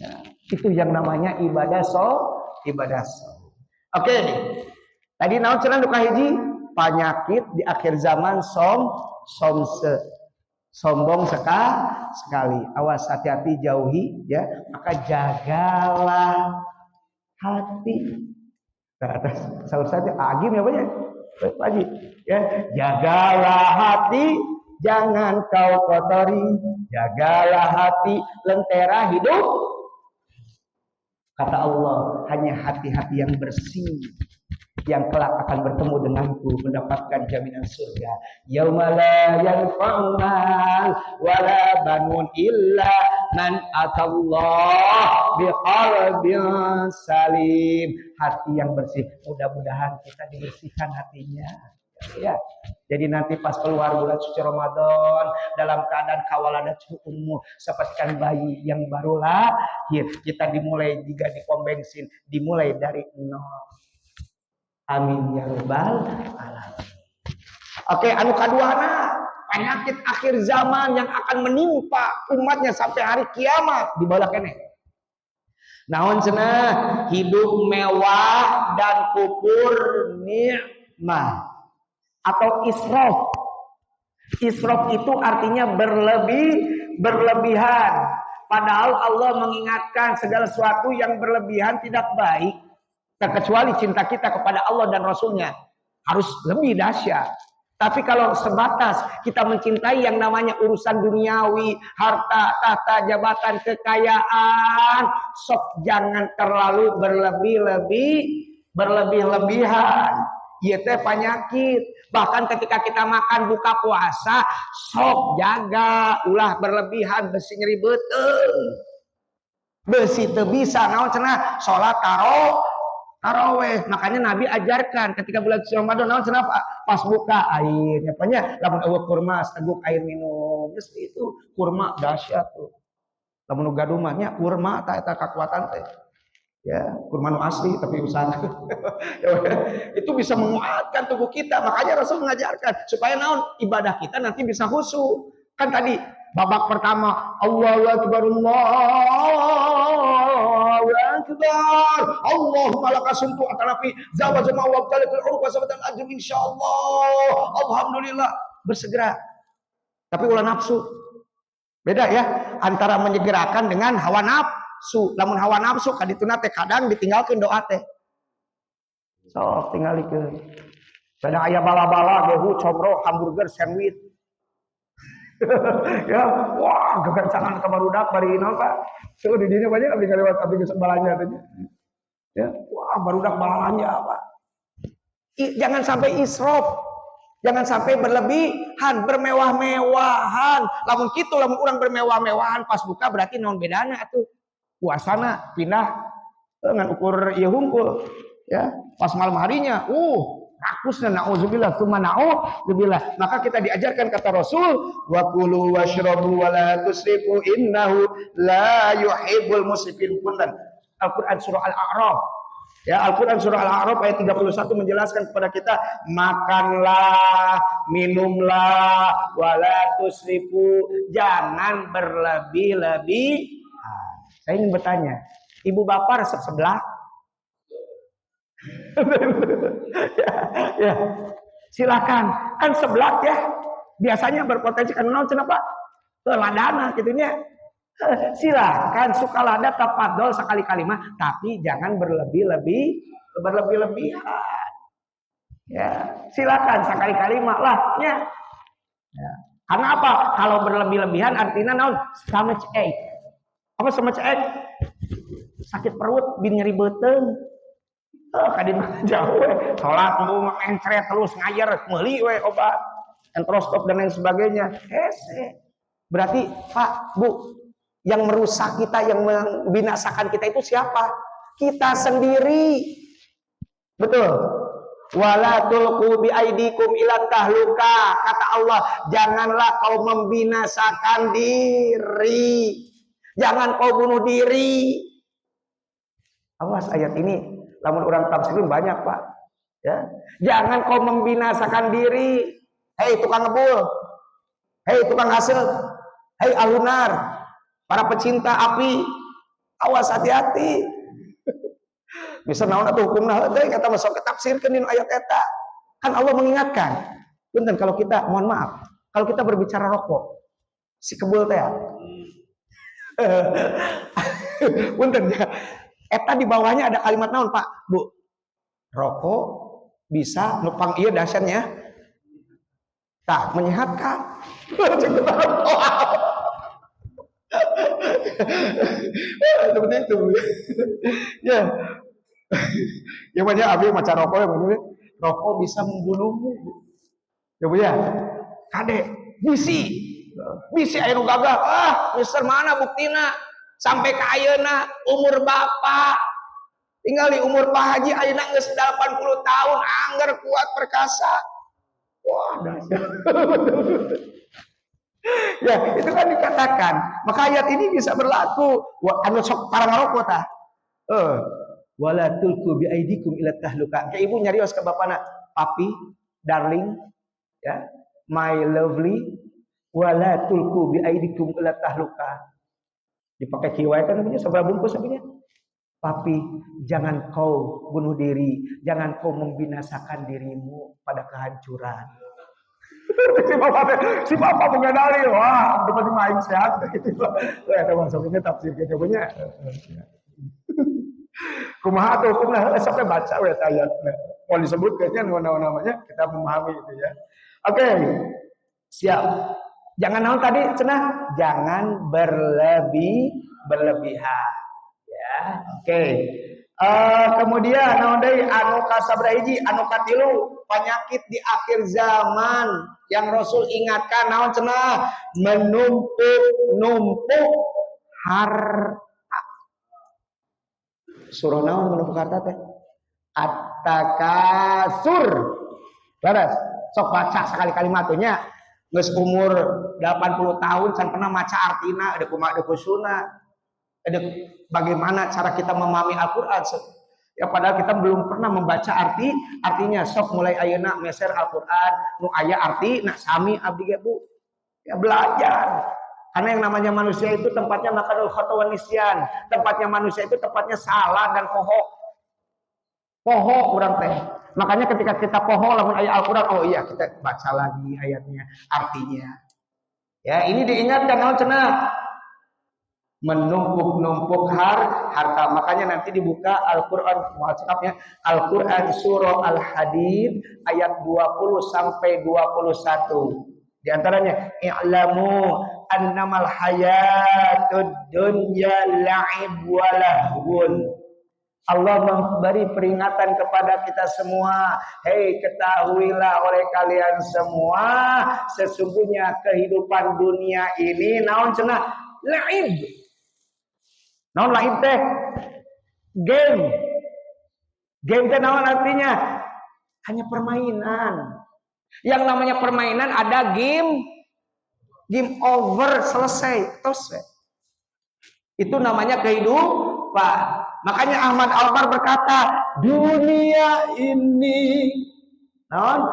Nah, itu yang namanya ibadah saum. Oke. Tadi naon cenah duka hiji? Penyakit di akhir zaman sombong sekali. Awas, hati-hati, jauhi ya. Maka jagalah hati. Atas sahur saja agim ya banyak. Lagi ya. Jagalah hati, jangan kau kotori. Jagalah hati, lentera hidup. Kata Allah, hanya hati-hati yang bersih yang kelak akan bertemu denganku, mendapatkan jaminan surga. Yauma la yanfa'u mal wala banun illa man atallah biqalbin salim. Hati yang bersih. Mudah-mudahan kita dibersihkan hatinya. Ya. Jadi nanti pas keluar bulan suci Ramadan dalam keadaan kawaladat ummu seperti bayi yang baru lahir, kita dimulai jika di pom bensin, dimulai dari nol. Amin ya rabbal alamin. Oke, anu kaduana, penyakit akhir zaman yang akan menimpa umatnya sampai hari kiamat di bawah kene. Naon cenah? Hidup mewah dan kufur nikmat atau israf. Israf itu artinya berlebihan. Padahal Allah mengingatkan segala sesuatu yang berlebihan tidak baik. Terkecuali cinta kita kepada Allah dan Rasulnya harus lebih dahsyat. Tapi kalau sebatas kita mencintai yang namanya urusan duniawi, harta, tahta, jabatan, kekayaan, sok jangan terlalu berlebih-lebihan. Ieu teh penyakit. Bahkan ketika kita makan buka puasa, sok jaga ulah berlebihan besi nyeri beuteung. Besi teu bisa naon cenah salat taraweh. Makanya Nabi ajarkan ketika bulan Ramadan naon cenah pas buka airnya apanya lamun eueuh kurma saguk air minum. Geus itu kurma dahsyat tuh. Lamun gaduh mah nya kurma eta kakuatan teh. Ya, kurma nu asli tapi usaha. Itu bisa menguatkan tubuh kita. Makanya Rasul mengajarkan supaya naon ibadah kita nanti bisa khusyuk. Kan tadi babak pertama Allahu akbar Allahu akbar Allahumma lakasumtu atanafi zawajama wa qalatul urqa sabatan ajr insyaallah alhamdulillah bersegera. Tapi ulah nafsu. Beda ya antara menyegerakan dengan hawa nafsu. Lamun hawa nafsu kadituna teh kadang ditinggalkeun doa teh. Sok tingalikeun. Kada aya bala-bala gehu comro hamburger sandwich. Ya, wah gegancangan ka barudak bari naon Pak. Seueur di dinya banyak abdi ngalewat abdi geus balanya teh. Ya, wah barudak balalanya Pak. Jangan sampai israf. Jangan sampai berlebihan, bermewah-mewahan. Lamun kitu lamun urang bermewah-mewahan pas buka berarti naon bedana atuh? Puasana pindah dengan ukur ieu hungkul ya pas malam harinya rakusna nauzubillah tsumma nauzubillah. Maka kita diajarkan kata Rasul wa kulu washrabu wa la tusrifu innahu la yuhibbul musrifin. Punten Al-Qur'an surah Al-A'raf ya, Al-Qur'an surah Al-A'raf ayat 31 menjelaskan kepada kita makanlah minumlah wa la tusrifu, jangan berlebih-lebih. Saya ingin bertanya, ibu bapak resep sebelah? ya, silakan. Kan sebelah ya, biasanya berpotensi karena kenapa? Ladana gitunya. Silakan suka lada tafadhol sekali kalimah, tapi jangan berlebihan. Ya, silakan sekali kalimah lah ya. Karena apa? Kalau berlebih-lebihan artinya naon? Stomach ache. Apa sama cek? Sakit perut, bin nyeri beuteung. Kadina jauh we. Salat mung mencret terus ngayer, meuli we obat, enterostop dan lain sebagainya. Hese. Berarti Pak, Bu, yang merusak kita, yang membinasakan kita itu siapa? Kita sendiri. Betul. Wala tulqu bi aidikum ila tahluka. Kata Allah, janganlah kau membinasakan diri. Jangan kau bunuh diri. Awas ayat ini, lamun orang tafsirin banyak Pak. Ya, jangan kau membinasakan diri. Hei tukang ngebul, hei tukang hasil, hei alunar, para pecinta api, awas hati-hati. Bisa naon atuh hukumna teh kata masuk ke tafsirkeun dina ayat eta. Kan Allah mengingatkan. Punten kalau kita mohon maaf, kalau kita berbicara rokok, si kebul teh punten ya. Eta di bawahnya ada kalimat naon Pak, Bu? Rokok bisa nupang ieu dahsyatnya. Tah, menyehatkan. Seperti itu. Ya. Yang banyak abi maca rokok ya bener. Rokok bisa membunuhmu. Ya Bu ya. Kade, bisi. Bisi aya nu gagah. Mister mana buktina? Sampai ke ayeuna umur bapak tinggal di umur Pak Haji ayeuna geus 80 tahun angger kuat perkasa. Wah, dahsyat. Ya, itu kan dikatakan. Maka ayat ini bisa berlaku. Anu sok para ngarokok tah. wala tulku bi aidikum ila tahluka. Ke ibu nyarios ke bapana, papi, darling, ya, my lovely, wala tulku bi aidikum ila tahluka. Dipakai kiwai kan namanya seberapa bungkus namanya? Papi, jangan kau bunuh diri, jangan kau membinasakan dirimu pada kehancuran. si bapak mengenali, wah, dapat main sehat gitu. Ada masuknya tafsir gitu punya. Kumaha tuh hukumnya sampai baca ayat. Mau disebut kayaknya namanya kita memahami itu ya. Oke. Siap. Jangan naon tadi cenah? Jangan berlebihan. Ya. Oke. Kemudian naon deui anu kasabra hiji anu katilu penyakit di akhir zaman yang Rasul ingatkan naon cenah? Menumpuk harta. Surah naon menumpuk harta teh? At-takasur. Beres. Sok baca sekali kalimatnya. Geus umur 80 tahun can pernah maca artina ada kumaha ada kusuna. Ada bagaimana cara kita memahami Al-Qur'an. Ya padahal kita belum pernah membaca artinya. Sok mulai ayeuna meser Al-Qur'an nu aya arti nak sami abdi ge Bu. Ya belajar. Karena yang namanya manusia itu tempatnya makanul khata wa nisyan. Tempatnya manusia itu tempatnya salah dan poho. Poho urang teh. Makanya ketika kita poho lamun ayat Al-Qur'an, oh iya kita baca lagi ayatnya, artinya. Ya, ini diingatkan naon cenah? Menumpuk-numpuk harta. Makanya nanti dibuka Al-Qur'an WhatsApp-nya, Al-Qur'an surah Al-Hadid ayat 20 sampai 21. Di antaranya i'lamu annamal hayatud dunya la'ib wa lahwun. Allah memberi peringatan kepada kita semua. Hei, ketahuilah oleh kalian semua, sesungguhnya kehidupan dunia ini naon cenah? La'ib. Naon la'ib teh? Game. Game teh naon artinya? Hanya permainan. Yang namanya permainan ada game over, selesai, tos. Itu namanya kehidupan. Makanya Ahmad Albar berkata, dunia ini non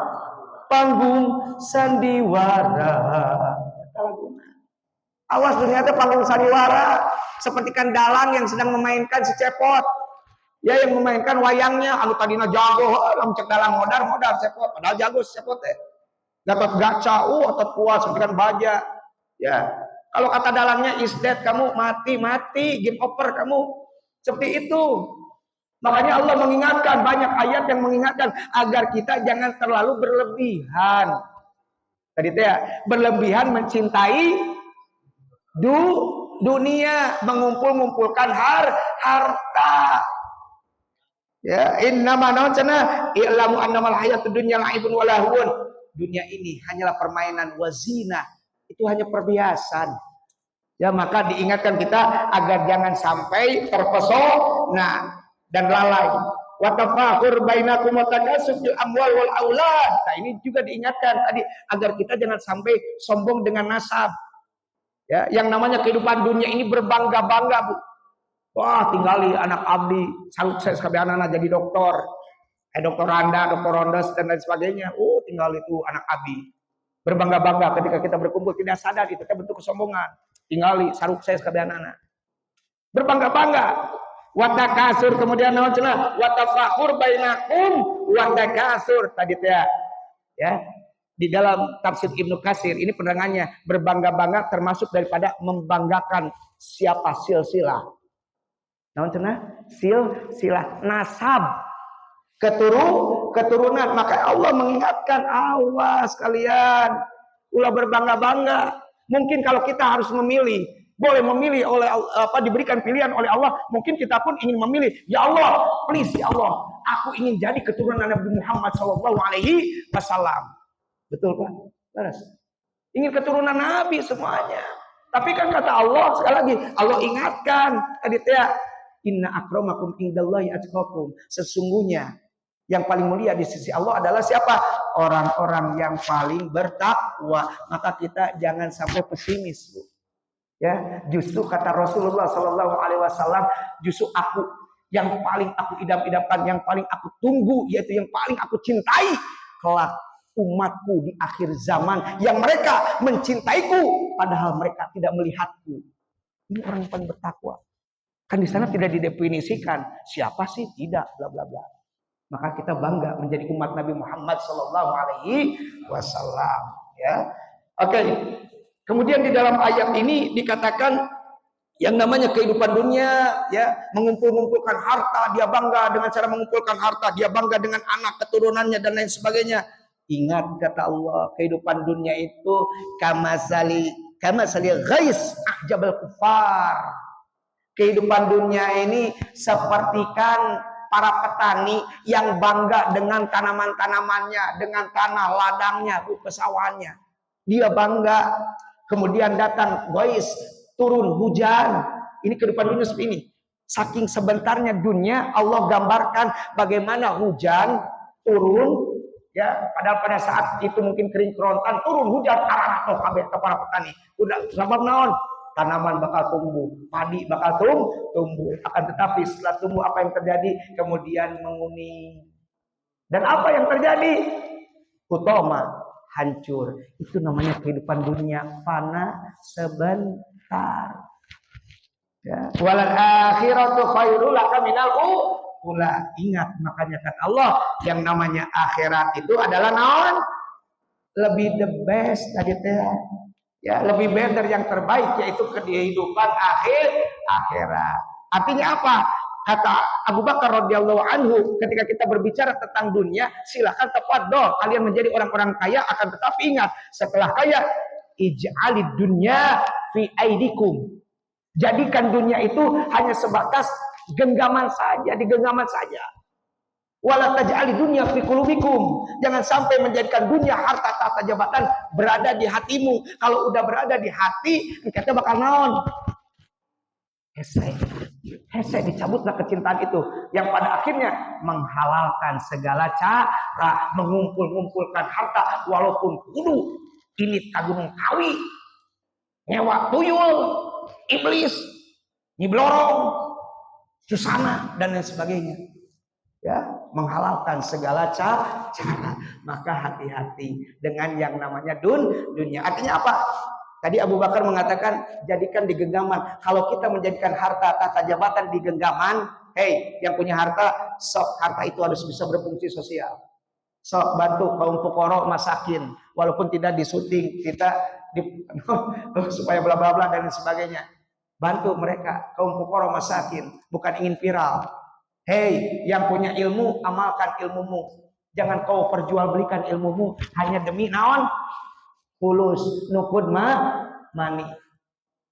panggung sandiwara. Awas, dunia itu panggung sandiwara, seperti kan dalang yang sedang memainkan si cepot. Ya, yang memainkan wayangnya anu tadina jago, anu cek dalang modar cepot, padahal jago cepot teh. Dapat gacha, otot kuat seperti kan baja. Ya. Kalau kata dalangnya is dead, kamu mati, game over kamu. Seperti itu. Makanya Allah mengingatkan, banyak ayat yang mengingatkan agar kita jangan terlalu berlebihan. Tadi ya, berlebihan mencintai dunia, mengumpulkan harta. Ya, innama na'ana i'lamu annamal hayatud dunya la'ibun wa lahwun. Dunia ini hanyalah permainan wazina. Itu hanya perhiasan. Ya, maka diingatkan kita agar jangan sampai terpesona dan lalai. Wa tafakhur bainakum wa takasub fil amwal wal aulad. Nah, ini juga diingatkan tadi agar kita jangan sampai sombong dengan nasab. Ya, yang namanya kehidupan dunia ini berbangga-bangga, Bu. Wah, tinggali anak abdi, sukses kabehana jadi dokter. Dokter Randa, dokter Rondes dan lain sebagainya. Oh, tinggal itu anak abdi. Berbangga-bangga ketika kita berkumpul tidak sadar itu bentuk kesombongan. Tinggali sukses kabehana. Berbangga-bangga. Wa takasur kemudian naon cenah? Wa tafakhur bainakum wa takasur tadi teh ya. Di dalam tafsir Ibnu Katsir ini penerangannya berbangga-bangga termasuk daripada membanggakan siapa silsilah. Naon cenah? Silsilah nasab. Keturunan. Maka Allah mengingatkan, awas kalian, ulah berbangga-bangga. Mungkin kalau kita harus memilih, boleh memilih oleh diberikan pilihan oleh Allah, mungkin kita pun ingin memilih, ya Allah, please ya Allah, aku ingin jadi keturunan Nabi Muhammad SAW. Betul kan? Terus ingin keturunan Nabi semuanya. Tapi kan kata Allah sekali lagi, Allah ingatkan tadi teh, inna akramakum indallahi atqakum. Sesungguhnya yang paling mulia di sisi Allah adalah siapa? Orang-orang yang paling bertakwa. Maka kita jangan sampai pesimis, Bu. Ya, justru kata Rasulullah sallallahu alaihi wasallam, justru aku yang paling aku idam-idamkan, yang paling aku tunggu, yaitu yang paling aku cintai kelak umatku di akhir zaman yang mereka mencintaiku padahal mereka tidak melihatku. Ini orang yang paling bertakwa. Kan di sana tidak didefinisikan siapa sih, tidak, bla bla bla. Maka kita bangga menjadi umat Nabi Muhammad sallallahu alaihi wasallam, ya. Oke. Kemudian di dalam ayat ini dikatakan yang namanya kehidupan dunia, ya, mengumpulkan harta, dia bangga dengan cara mengumpulkan harta, dia bangga dengan anak keturunannya dan lain sebagainya. Ingat kata Allah, kehidupan dunia itu kamasali ghais ahjabal kufar. Kehidupan dunia ini sepertikan para petani yang bangga dengan tanaman-tanamannya, dengan tanah ladangnya, pesawahannya. Dia bangga. Kemudian datang ghais, turun hujan. Ini kehidupan dunia seperti ini. Saking sebentarnya dunia, Allah gambarkan bagaimana hujan turun, ya, padahal pada saat itu mungkin kering kerontan, turun hujan arah atau kabeh ke para petani. Udah sabab naon? Tanaman bakal tumbuh, padi bakal tumbuh. Akan tetapi setelah tumbuh apa yang terjadi? Kemudian menguning. Dan apa yang terjadi? Utama, hancur. Itu namanya kehidupan dunia, fana sebentar. Ya. Walal akhiratu khairul laka minal ula. Ingat, makanya kata Allah, yang namanya akhirat itu adalah naon? Lebih the best tadi teh. Ya, lebih better, yang terbaik, yaitu kehidupan akhirat. Artinya apa? Kata Abu Bakar radhiyallahu anhu, ketika kita berbicara tentang dunia, silakan tafadhol kalian menjadi orang-orang kaya, akan tetapi ingat, setelah kaya, ij'alid dunya fi aidikum. Jadikan dunia itu hanya sebatas genggaman saja, di genggaman saja. Wala taj'ali dunya fi qulubikum. Jangan sampai menjadikan dunia, harta, tahta, jabatan berada di hatimu. Kalau udah berada di hati, kita bakal naon? Hese dicabutlah kecintaan itu, yang pada akhirnya menghalalkan segala cara, mengumpulkan harta walaupun kudu ini tagunung kawi, nyewa tuyul, iblis, nyiblorong, susana dan lain sebagainya. Ya, menghalalkan segala cara. Maka hati-hati dengan yang namanya dunia. Artinya apa? Tadi Abu Bakar mengatakan jadikan di genggaman. Kalau kita menjadikan harta, tahta, jabatan di genggaman, hey, yang punya harta, sok harta itu harus bisa berfungsi sosial. Sok bantu kaum fuqara, masakin, walaupun tidak disuting, kita supaya bla bla bla dan sebagainya. Bantu mereka kaum fuqara, masakin, bukan ingin viral. Hei, yang punya ilmu, amalkan ilmumu. Jangan kau perjualbelikan ilmumu hanya demi naon? Fulus, nukud mani.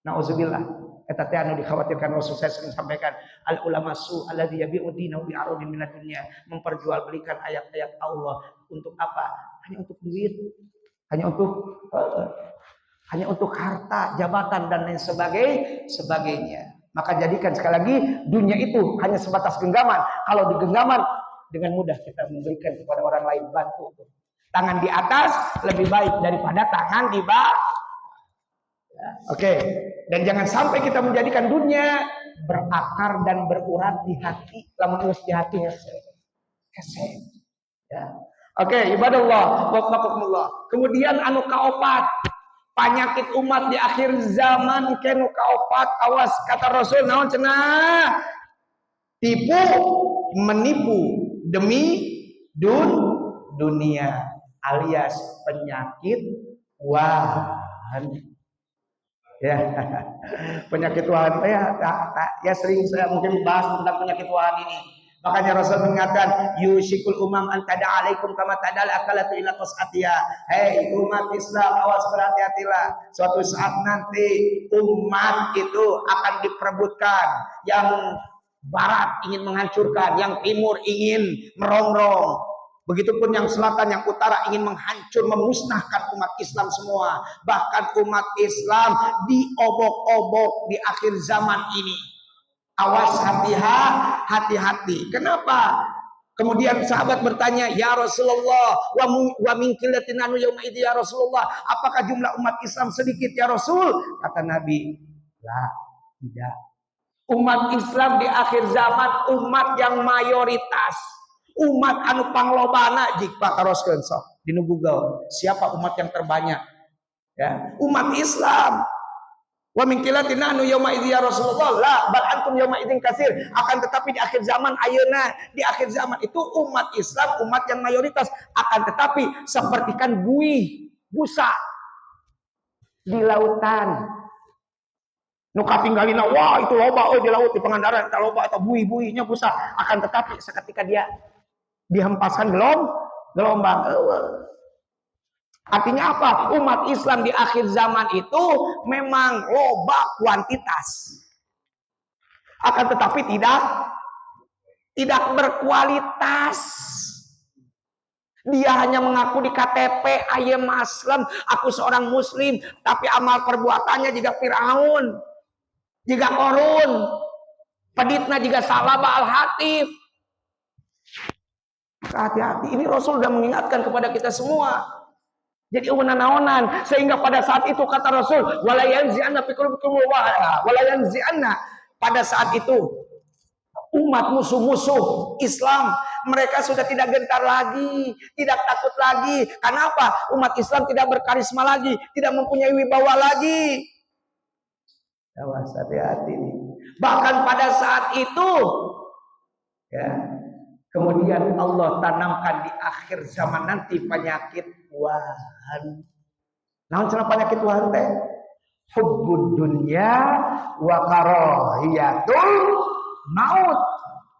Nauzubillah. Eta teh anu dikhawatirkan Rasul saya sering sampaikan, al ulama su alladzi yabi'u dinahu bi aradin minad dunya, memperjualbelikan ayat-ayat Allah untuk apa? Hanya untuk duit, hanya untuk harta, jabatan dan lain sebagainya. Maka jadikan sekali lagi dunia itu hanya sebatas genggaman. Kalau di genggaman dengan mudah kita memberikan kepada orang lain, bantu. Tangan di atas lebih baik daripada tangan di bawah. Ya, oke. Dan jangan sampai kita menjadikan dunia berakar dan berurat di hati. Lamun terus di hati hese. Ya. Oke, ibadallah, wafaqakumullah. Kemudian anu kaopat, penyakit umat di akhir zaman kenu kaopat, awas kata Rasul naon cenah? Tipu menipu demi dunia alias penyakit wahan. Ya. Penyakit wahan ya sering saya mungkin bahas tentang penyakit wahan ini. Makanya Rasul mengatakan yushikul umam antada alaikum kama tadal akalatu ila qasatiya. Hei umat Islam, awas berhati-hatilah. Suatu saat nanti umat itu akan diperebutkan. Yang barat ingin menghancurkan, yang timur ingin merongrong. Begitupun yang selatan, yang utara ingin menghancur, memusnahkan umat Islam semua. Bahkan umat Islam diobok-obok di akhir zaman ini. Awas, hati-hati. Kenapa? Kemudian sahabat bertanya, ya Rasulullah, wa min qillatin anu yauma idzi ya Rasulullah, apakah jumlah umat Islam sedikit ya Rasul? Kata Nabi, la, tidak. Umat Islam di akhir zaman umat yang mayoritas, umat anu panglobana jika teruskeun sok dinu Google siapa umat yang terbanyak ya umat Islam. Wa min qilatina anu yauma idzi ya Rasulullah la bal antum yauma idzin katsir, akan tetapi di akhir zaman ayeuna di akhir zaman itu umat Islam umat yang mayoritas, akan tetapi sepertikan buih busa di lautan. Nu katinggalina wah itu loba di laut di Pangandaran eta loba eta buih-buihnya busa, akan tetapi seketika dia dihempaskan gelombang. Artinya apa? Umat Islam di akhir zaman itu memang loba kuantitas, akan tetapi tidak berkualitas. Dia hanya mengaku di KTP aya Muslim, aku seorang muslim, tapi amal perbuatannya juga Firaun, juga korun, peditna juga Salaba al-Hatif. Hati-hati, ini Rasul sudah mengingatkan kepada kita semua. Jadi naonan, sehingga pada saat itu kata Rasul, wala yanzi'anna fi qulubikum wala yanzi'anna, pada saat itu umat musuh-musuh Islam mereka sudah tidak gentar lagi, tidak takut lagi. Kenapa? Umat Islam tidak berkarisma lagi, tidak mempunyai wibawa lagi. Awas, hati-hati nih. Bahkan pada saat itu ya, kemudian Allah tanamkan di akhir zaman nanti penyakit wahan. Naon cenah penyakit wahan teh? Hubbud dunya wa karahiyatul maut.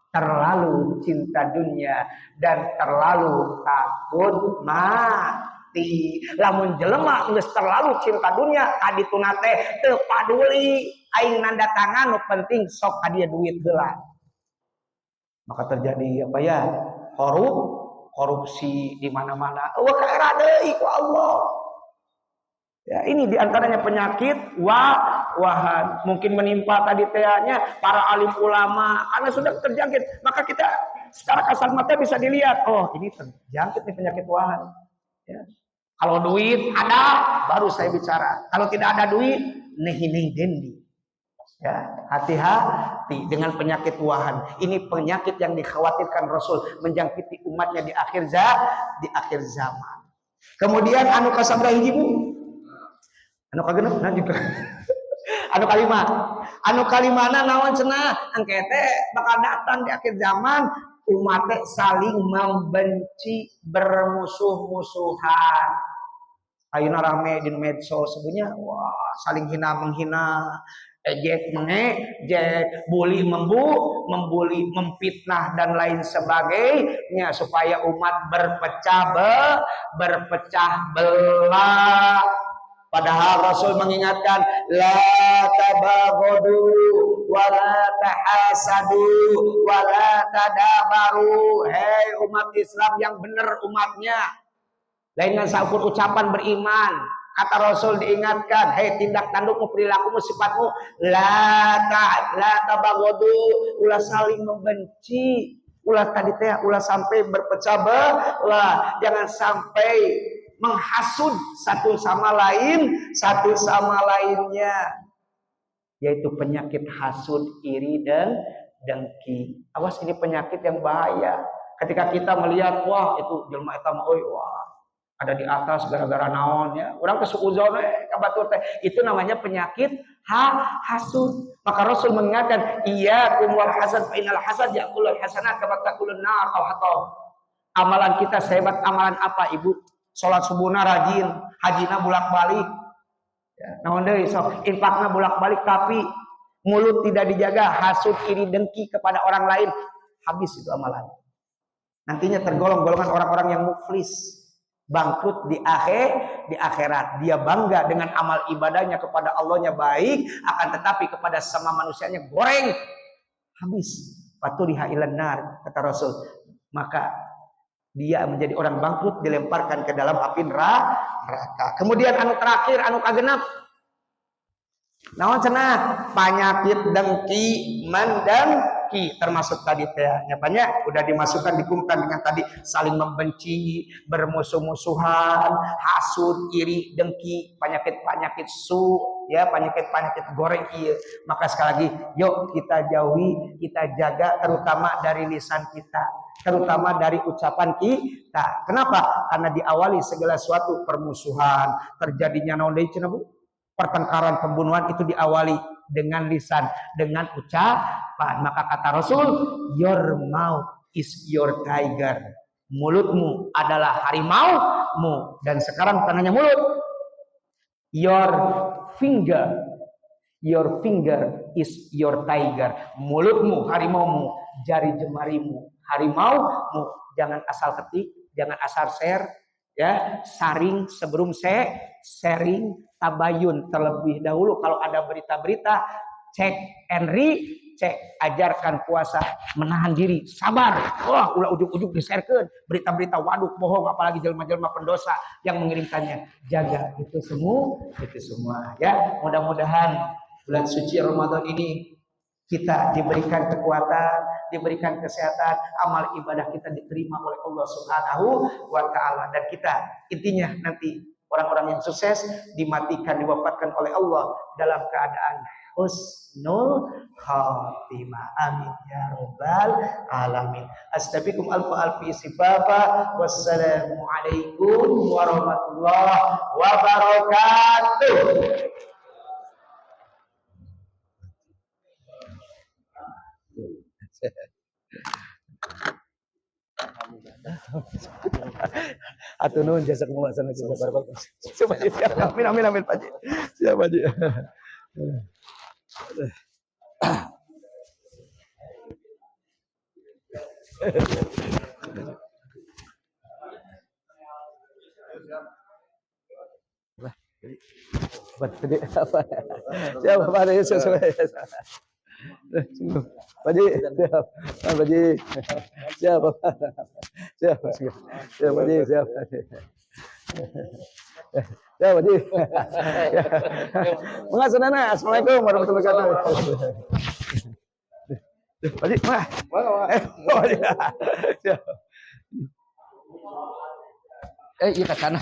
Terlalu cinta dunia dan terlalu takut mati. Lamun jelema geus terlalu cinta dunia tadi tuna teh teu paduli aing nanda tangan, nu penting sok ka dieu duit heula. Maka terjadi apa ya? Korupsi di mana-mana. Wah kaera deui ku Allah. Ya, ini diantaranya penyakit wahan. Mungkin menimpa tadi tehnya para alim ulama karena sudah terjangkit. Maka kita secara kasat mata bisa dilihat, oh ini terjangkit nih penyakit wahan. Ya. Kalau duit ada, baru saya bicara. Kalau tidak ada duit, nehi dendi. Ya, hati-hati dengan penyakit wahan. Ini penyakit yang dikhawatirkan Rasul menjangkiti umatnya di akhir zaman. Kemudian anu kasabra hiji Bu? Anu kagenep nah juga. Anu kalimana naon cenah? Engke teh bakal datang di akhir zaman umat teh saling membenci, bermusuh-musuhan. Ayeuna rame di medsos sebenarnya wah saling hina menghina, ejek mengejek, bully membuli, memfitnah dan lain sebagainya supaya umat berpecah belah. Padahal Rasul mengingatkan la tabaghadu wa la tahasadu wa la tadabaru. Hei umat Islam yang benar umatnya. Lainnya saukur ucapan beriman. Kata Rasul diingatkan, hei tindak tandukmu, perilakumu, sifatmu la tabaghadu, ulah saling membenci. Ulah tadi teh ulah sampai berpecah belah. Jangan sampai menghasud satu sama lainnya, yaitu penyakit hasud, iri dan dengki. Awas, ini penyakit yang bahaya. Ketika kita melihat wah itu jelema eta mah wah ada di atas gara-gara naon ya, urang teh suudzon ka batur teh, itu namanya penyakit hasud. Maka Rasul mengingatkan iyyakum wal hasad fa innal hasad yaqulul hasanat kama taqulun nar aw hatab. Amalan kita sehebat amalan apa Ibu? Sholat subuhna rajin, hajina bolak-balik, ya, naon deui sok infakna bolak-balik, tapi mulut tidak dijaga, hasud, iri, dengki kepada orang lain, habis itu amalan. Nantinya tergolong golongan orang-orang yang muflis, bangkrut di akhirat. Dia bangga dengan amal ibadahnya kepada Allahnya baik, akan tetapi kepada sama manusianya goreng, habis. Faturiha ilan nar, kata Rasul. Maka dia menjadi orang bangkrut, dilemparkan ke dalam api neraka. Kemudian anu terakhir, anu kagenap, naon cenah? Penyakit dengki, mendengki, termasuk tadi teh nyapanya udah dimasukkan, dikumpulkan dengan tadi saling membenci, bermusuh-musuhan, hasud, iri, dengki, penyakit ya penyakit-penyakit goreng iya. Maka sekali lagi, yuk kita jauhi, kita jaga terutama dari lisan kita, terutama dari ucapan kita. Kenapa? Karena diawali segala suatu permusuhan, terjadinya naon deui cenah Bu? Pertengkaran, pembunuhan itu diawali dengan lisan, dengan ucapan. Maka kata Rasul, your mouth is your tiger. Mulutmu adalah harimaumu. Dan sekarang bukan hanya mulut, your finger is your tiger. Mulutmu harimaumu, jari jemarimu harimaumu. Jangan asal ketik, jangan asal share, ya. Saring sebelum sharing, tabayun terlebih dahulu. Kalau ada berita-berita, cek and cek, ajarkan puasa, menahan diri, sabar. Wah, ulah ujuk-ujuk di-sharekeun berita-berita waduk bohong, apalagi jelema-jelema pendosa yang mengirimkannya. Jaga itu semua, ya. Mudah-mudahan bulan suci Ramadan ini kita diberikan kekuatan, diberikan kesehatan, amal ibadah kita diterima oleh Allah Subhanahu wa taala, dan kita intinya nanti orang-orang yang sukses dimatikan, diwafatkan oleh Allah dalam keadaan husnul khatimah. Amin ya rabbal alamin. Astaghfirukum alfi sibaba. Wassalamualaikum warahmatullahi wabarakatuh. Atuh nuhun jasa penguasaan itu barokah. Siap, amin Pak Ji. Siap Pak Ji. Siap Pak Ji. Pak Ji, siap. Pak Ji. Siap. Siap. Siap Pak Ji, siap. Ya Pak Ji. Mengasunana. Assalamualaikum warahmatullahi wabarakatuh. Pak Ji, mah. Siap. Iya ke sana.